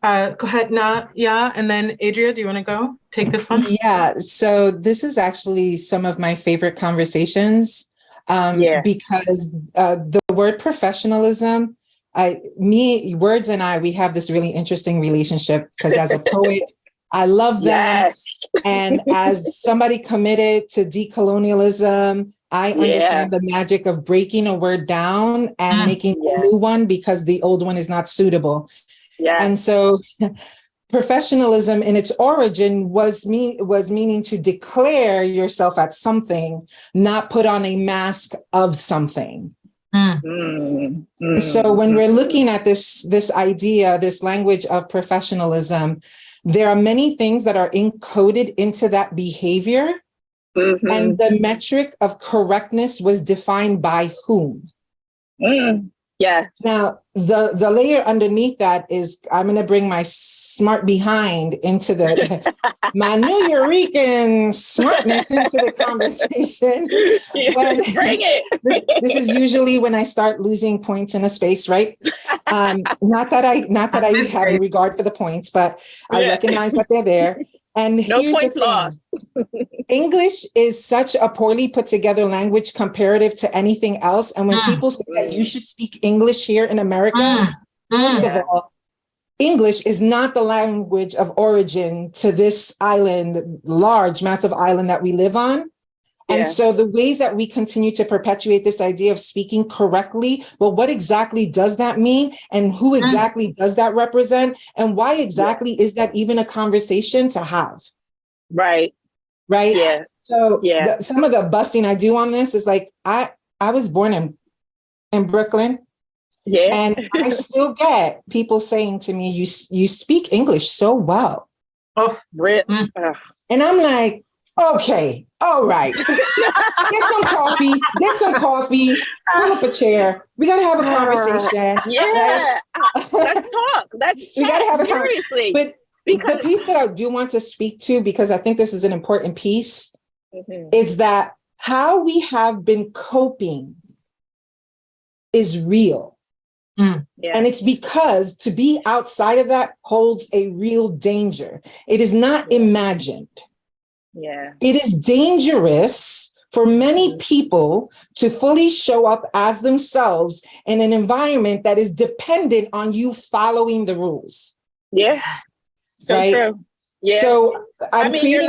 Go ahead, and then Adria, do you want to go take this one? Yeah, so this is actually some of my favorite conversations because the word professionalism, words and I, we have this really interesting relationship because as a poet, I love them. Yes. And as somebody committed to decolonialism, I understand the magic of breaking a word down and making a new one because the old one is not suitable. Yeah. And so professionalism in its origin was meaning to declare yourself at something, not put on a mask of something. So when we're looking at this idea, this language of professionalism, there are many things that are encoded into that behavior Mhm. And the metric of correctness was defined by whom? Yes. Now, the layer underneath that is, I'm going to bring my smart behind into my New Eurekan smartness into the conversation. Bring it. This is usually when I start losing points in a space, right? Not that I have a regard for the points, but I recognize that they're there. And No here's points the thing. lost. English is such a poorly put together language comparative to anything else. And when people say that you should speak English here in America, first of all, English is not the language of origin to this island, large, massive island that we live on. And so the ways that we continue to perpetuate this idea of speaking correctly, well, what exactly does that mean? And who exactly does that represent? And why exactly is that even a conversation to have? Right. Right. Yeah. So some of the busting I do on this is like, I was born in Brooklyn. Yeah. And I still get people saying to me, you speak English so well. Oh, and I'm like, okay, all right. Get some coffee, pull up a chair. We got to have a conversation. Yeah. Right? Let's talk. Let's chat. We got to have a seriously. But because the piece that I do want to speak to, because I think this is an important piece, is that how we have been coping is real. And it's because to be outside of that holds a real danger. It is not imagined. Yeah. It is dangerous for many people to fully show up as themselves in an environment that is dependent on you following the rules. Yeah. So right? true. Yeah. So your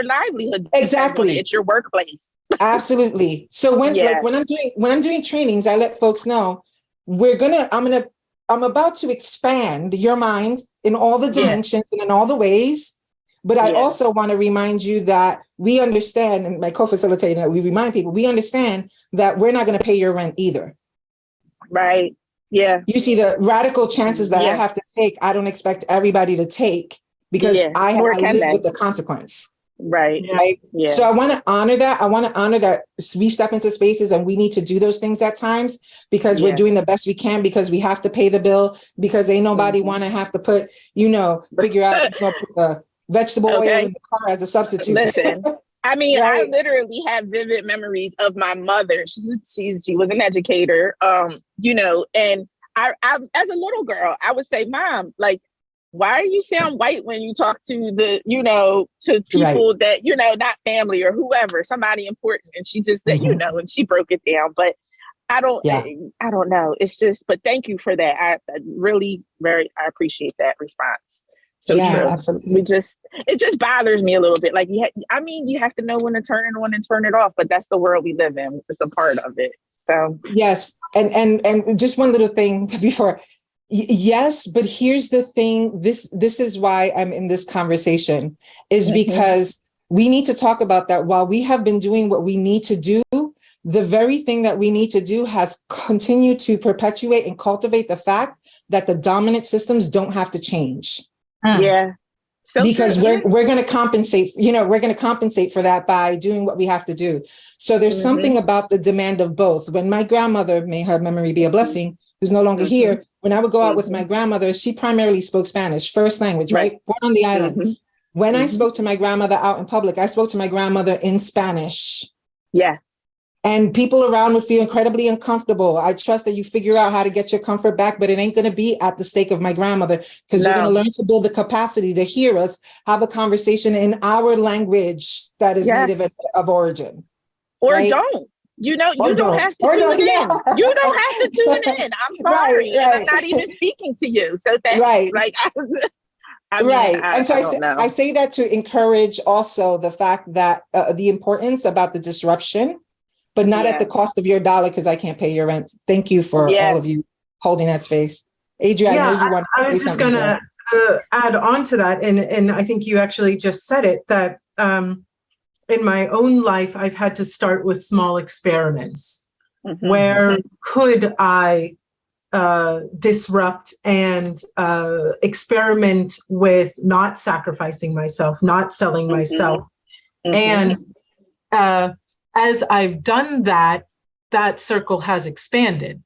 livelihood. Exactly. It's your workplace. Absolutely. So when I'm doing trainings, I let folks know I'm about to expand your mind in all the dimensions and in all the ways. But I also want to remind you that we understand, and my co-facilitator, that we remind people, we understand that we're not going to pay your rent either. Right. Yeah. You see the radical chances that I have to take, I don't expect everybody to take because I live with the consequence. Right. Yeah. So I want to honor that. I want to honor that we step into spaces and we need to do those things at times because we're doing the best we can, because we have to pay the bill, because ain't nobody want to have to put, figure out the vegetable oil in the car as a substitute. Listen, I mean, I literally have vivid memories of my mother. She was an educator, and I as a little girl, I would say, Mom, like, why do you sound white when you talk to to people that, not family or whoever, somebody important? And she just said, and she broke it down. But I don't know. It's just, but thank you for that. I really I appreciate that response. So true. Absolutely. It just bothers me a little bit. Like, you have to know when to turn it on and turn it off, but that's the world we live in. It's a part of it. So yes. And just one little thing before. Yes, but here's the thing. This is why I'm in this conversation, is because we need to talk about that. While we have been doing what we need to do, the very thing that we need to do has continued to perpetuate and cultivate the fact that the dominant systems don't have to change. Yeah. So because we're going to compensate, we're going to compensate for that by doing what we have to do. So there's something about the demand of both. When my grandmother, may her memory be a blessing, who's no longer here, when I would go out with my grandmother, she primarily spoke Spanish, first language, right? Born on the island. When I spoke to my grandmother out in public, I spoke to my grandmother in Spanish. Yeah. And people around would feel incredibly uncomfortable. I trust that you figure out how to get your comfort back, but it ain't going to be at the stake of my grandmother, because you're going to learn to build the capacity to hear us have a conversation in our language that is native of origin. Or don't. You don't have to tune in. You don't have to tune in. I'm sorry. And I'm not even speaking to you. So that's like, and so I say that to encourage also the fact that the importance about the disruption, but not at the cost of your dollar, because I can't pay your rent. Thank you for all of you holding that space. Adria, I know you want to say something. I was just going to add on to that. And I think you actually just said it, that in my own life, I've had to start with small experiments. Where could I disrupt and experiment with not sacrificing myself, not selling myself, and as I've done that, that circle has expanded.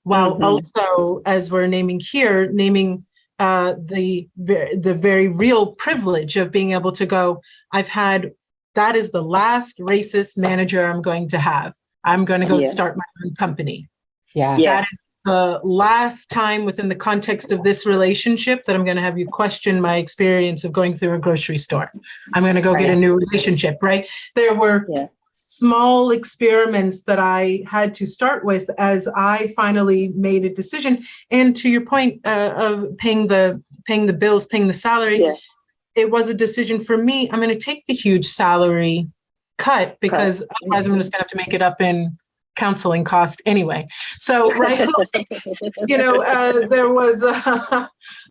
While also, as we're naming here, naming the very real privilege of being able to go, that is the last racist manager I'm going to have. I'm going to go start my own company. That is the last time within the context of this relationship that I'm going to have you question my experience of going through a grocery store. I'm going to go get a new relationship, right? There were small experiments that I had to start with as I finally made a decision. And to your point of paying the bills, paying the salary, it was a decision for me. I'm going to take the huge salary cut because otherwise I'm just going to have to make it up in counseling cost anyway. So, right, there was a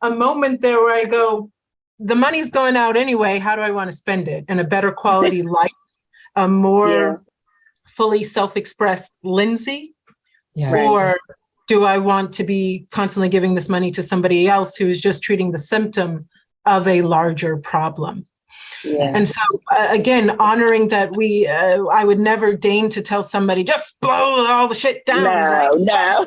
moment there where I go, the money's going out anyway. How do I want to spend it? And a better quality life, a more fully self-expressed Lindsay? Or do I want to be constantly giving this money to somebody else who's just treating the symptom of a larger problem? And so, again, honoring that I would never deign to tell somebody, just blow all the shit down. No.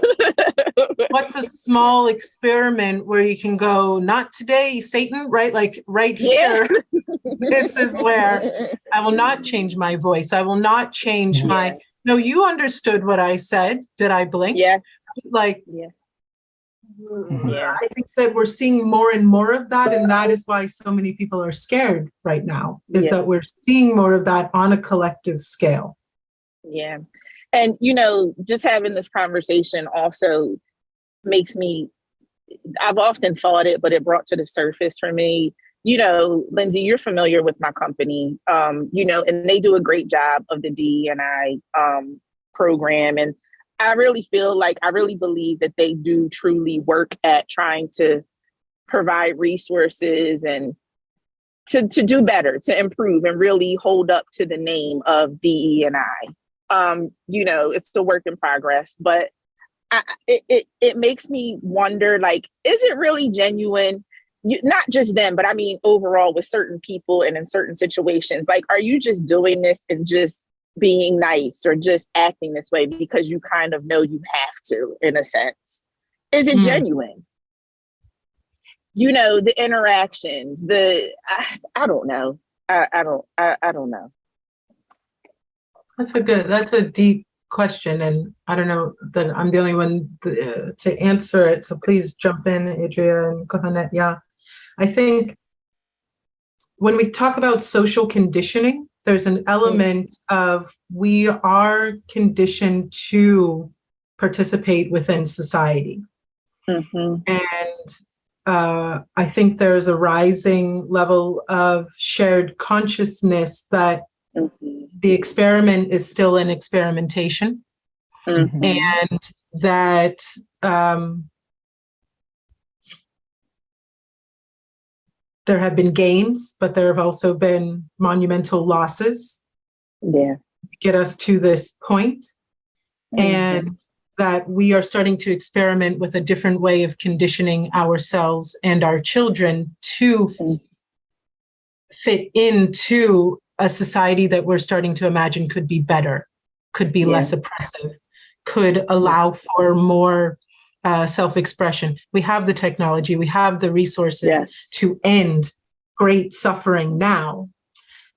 What's a small experiment where you can go, not today, Satan, right? Like right here, this is where I will not change my voice. I will not change no, you understood what I said. Did I blink? I think that we're seeing more and more of that. And that is why so many people are scared right now, is that we're seeing more of that on a collective scale. Yeah. And, just having this conversation also makes me, I've often thought it, but it brought to the surface for me. Lindsay, you're familiar with my company, and they do a great job of the DE&I program. And I really believe that they do truly work at trying to provide resources and to do better, to improve and really hold up to the name of DE&I. It's a work in progress, but it makes me wonder, is it really genuine? Not just them, but I mean, overall with certain people and in certain situations, are you just doing this and just being nice or just acting this way because you kind of know you have to, in a sense? Is it genuine? The interactions, I don't know. I don't know. That's a deep question. And I don't know that I'm the only one to answer it. So please jump in, Adria and Kohanet. Yeah. I think when we talk about social conditioning, there's an element of we are conditioned to participate within society. And I think there's a rising level of shared consciousness that the experiment is still an experimentation, and that there have been gains, but there have also been monumental losses to get us to this point. And that we are starting to experiment with a different way of conditioning ourselves and our children to fit into a society that we're starting to imagine could be better, could be less oppressive, could allow for more self-expression. We have the technology, we have the resources to end great suffering now.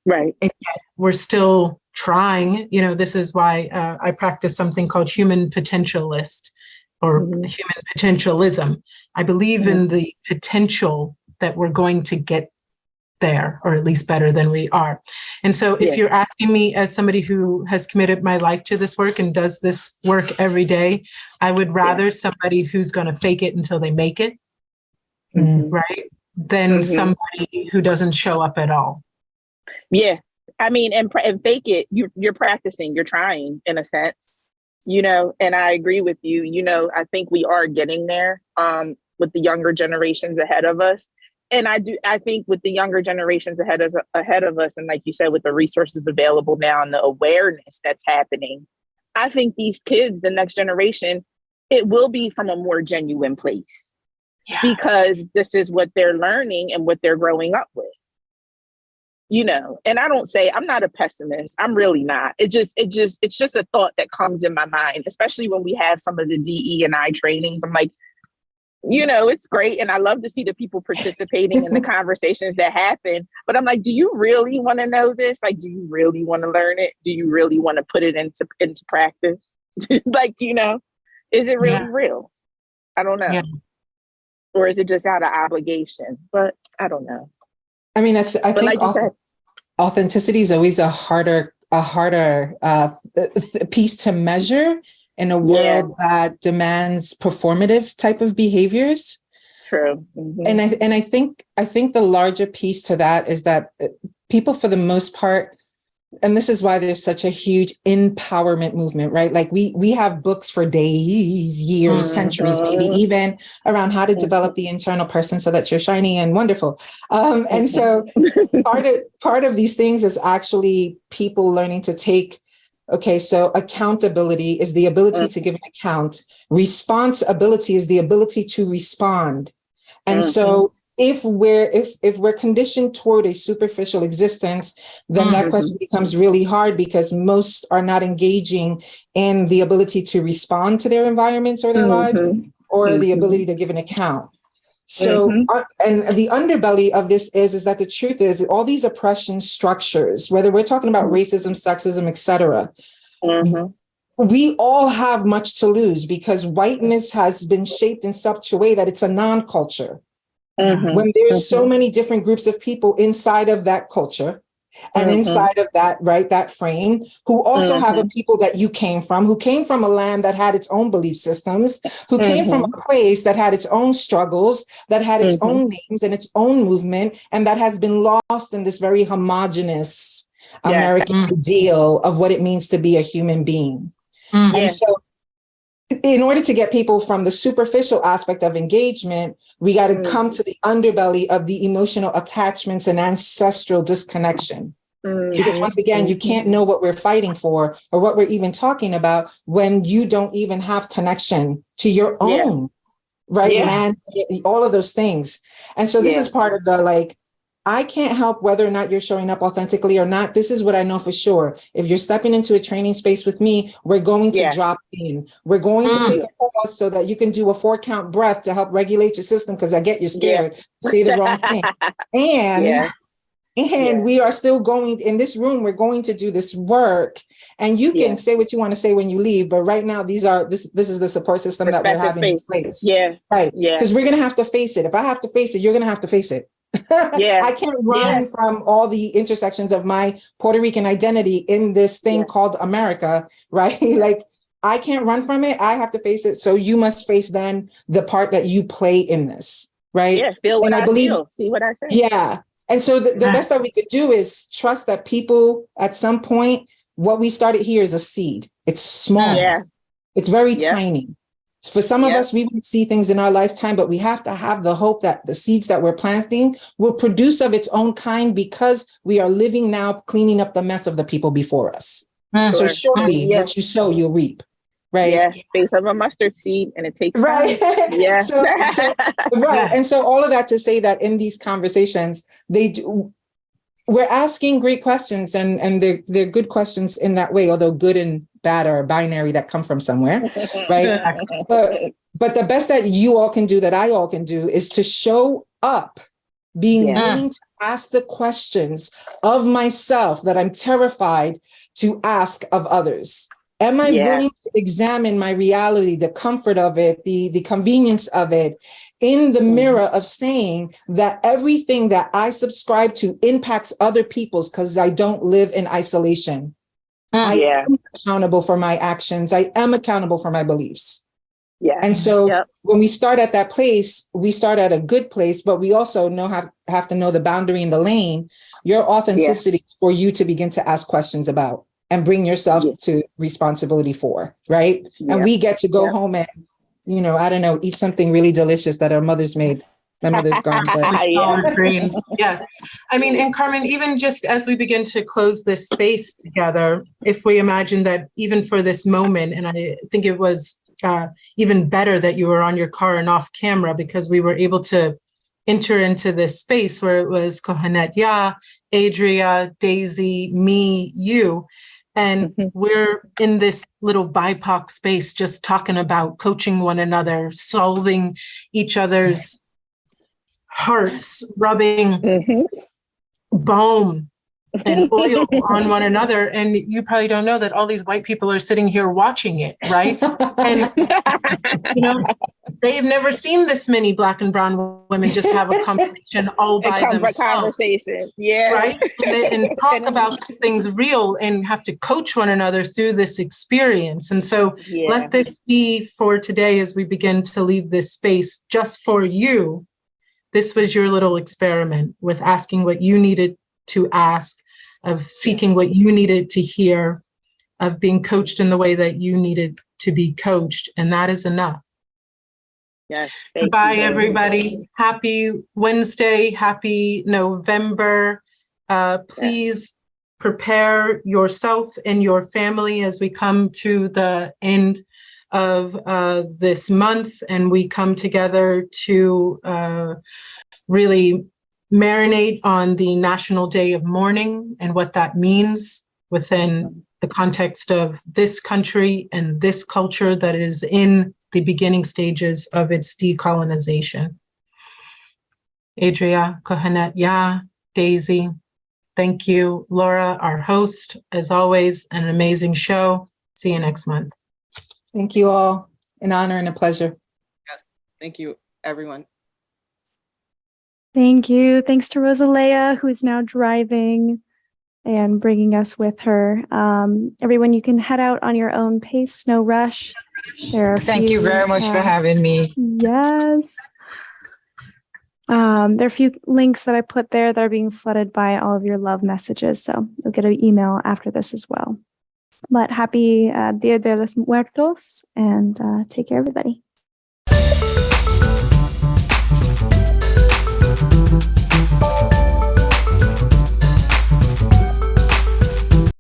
Right. And yet we're still trying. This is why I practice something called human potentialist or human potentialism. I believe in the potential that we're going to get there, or at least better than we are. And so if you're asking me as somebody who has committed my life to this work and does this work every day, I would rather somebody who's going to fake it until they make it, right, than somebody who doesn't show up at all. Yeah. I mean, and fake it, you're practicing, you're trying in a sense, and I agree with you. I think we are getting there with the younger generations ahead of us. And I think with the younger generations ahead of us, and like you said, with the resources available now and the awareness that's happening, I think these kids, the next generation, it will be from a more genuine place because this is what they're learning and what they're growing up with. and I don't say I'm not a pessimist. I'm really not. It's just a thought that comes in my mind, especially when we have some of the DE&I trainings. I'm like, it's great. And I love to see the people participating in the conversations that happen. But I'm like, do you really want to know this? Like, do you really want to learn it? Do you really want to put it into practice? Like, is it really real? I don't know. Yeah. Or is it just out of obligation? But I don't know. I mean, I think like you said, authenticity is always a harder piece to measure in a world that demands performative type of behaviors. True. Mm-hmm. And I think the larger piece to that is that people, for the most part, and this is why there's such a huge empowerment movement, right? Like we have books for days, years, centuries, maybe even around how to develop the internal person so that you're shiny and wonderful. And so part of these things is actually people learning to take, okay, so accountability is the ability to give an account. Responsibility is the ability to respond. And so if we're conditioned toward a superficial existence, then that question becomes really hard because most are not engaging in the ability to respond to their environments or their lives, or the ability to give an account. So, and the underbelly of this is that the truth is all these oppression structures, whether we're talking about racism, sexism, etc., we all have much to lose because whiteness has been shaped in such a way that it's a non-culture. When there's so many different groups of people inside of that culture and inside of that, right, that frame, who also have a people that you came from, who came from a land that had its own belief systems, who came from a place that had its own struggles, that had its own names and its own movement, and that has been lost in this very homogenous American ideal of what it means to be a human being. And so in order to get people from the superficial aspect of engagement, we got to come to the underbelly of the emotional attachments and ancestral disconnection. Because once again, you can't know what we're fighting for or what we're even talking about when you don't even have connection to your own, right? Man, all of those things. And so this is part of the, I can't help whether or not you're showing up authentically or not. This is what I know for sure. If you're stepping into a training space with me, we're going to drop in. We're going to take a pause so that you can do a 4-count breath to help regulate your system, because I get you scared to say the wrong thing. And we are still going in this room. We're going to do this work, and you can say what you want to say when you leave. But right now, this is the support system that we're having in place. Because we're going to have to face it. If I have to face it, you're going to have to face it. I can't run from all the intersections of my Puerto Rican identity in this thing called America, right? Like, I can't run from it. I have to face it. So you must face then the part that you play in this, right? Yeah, feel what I feel. See what I say. Yeah. And so the best that we could do is trust that people at some point, what we started here is a seed. It's small. It's very tiny. For some of us, we won't see things in our lifetime, but we have to have the hope that the seeds that we're planting will produce of its own kind, because we are living now, cleaning up the mess of the people before us. So surely what you sow, you'll reap. Right. Yeah. Faith of a mustard seed, and it takes time. Right. Right. And so all of that to say that in these conversations, we're asking great questions, and they're good questions in that way, although good and bad are binary that come from somewhere, right? But the best that you all can do, that I all can do, is to show up, being willing to ask the questions of myself that I'm terrified to ask of others. Am I willing to examine my reality, the comfort of it, the convenience of it, in the mirror of saying that everything that I subscribe to impacts other people's, because I don't live in isolation. I am accountable for my actions. I am accountable for my beliefs. And so when we start at that place, we start at a good place, but we also have to know the boundary in the lane, your authenticity for you to begin to ask questions about and bring yourself to responsibility for, right? And we get to go home and, I don't know, eat something really delicious that our mothers made. My mother's gone. Greens. Yes. I mean, and Carmen, even just as we begin to close this space together, if we imagine that even for this moment, and I think it was even better that you were on your car and off camera, because we were able to enter into this space where it was Kohenet Ya, Adria, Daisy, me, you. And we're in this little BIPOC space just talking about coaching one another, solving each other's hearts, rubbing balm and oil on one another. And you probably don't know that all these white people are sitting here watching it, right? And, you know, they've never seen this many Black and brown women just have a conversation all by themselves. Conversation, yeah. Right? And talk about things real and have to coach one another through this experience. And so let this be for today as we begin to leave this space just for you. This was your little experiment with asking what you needed to ask, of seeking what you needed to hear, of being coached in the way that you needed to be coached. And that is enough. Yes. Goodbye, everybody. Happy Wednesday. Happy November. Please prepare yourself and your family as we come to the end of this month and we come together to really marinate on the National Day of Mourning and what that means within the context of this country and this culture that is in the beginning stages of its decolonization. Adria, Kohenet Ya, Daisy, thank you. Laura, our host, as always, an amazing show. See you next month. Thank you all. An honor and a pleasure. Yes. Thank you, everyone. Thank you. Thanks to Rosalea, who is now driving and bringing us with her. Everyone, you can head out on your own pace, no rush. Thank you very much for having me. Yes. There are a few links that I put there that are being flooded by all of your love messages. So you'll get an email after this as well. But happy Dia de los Muertos and take care, everybody.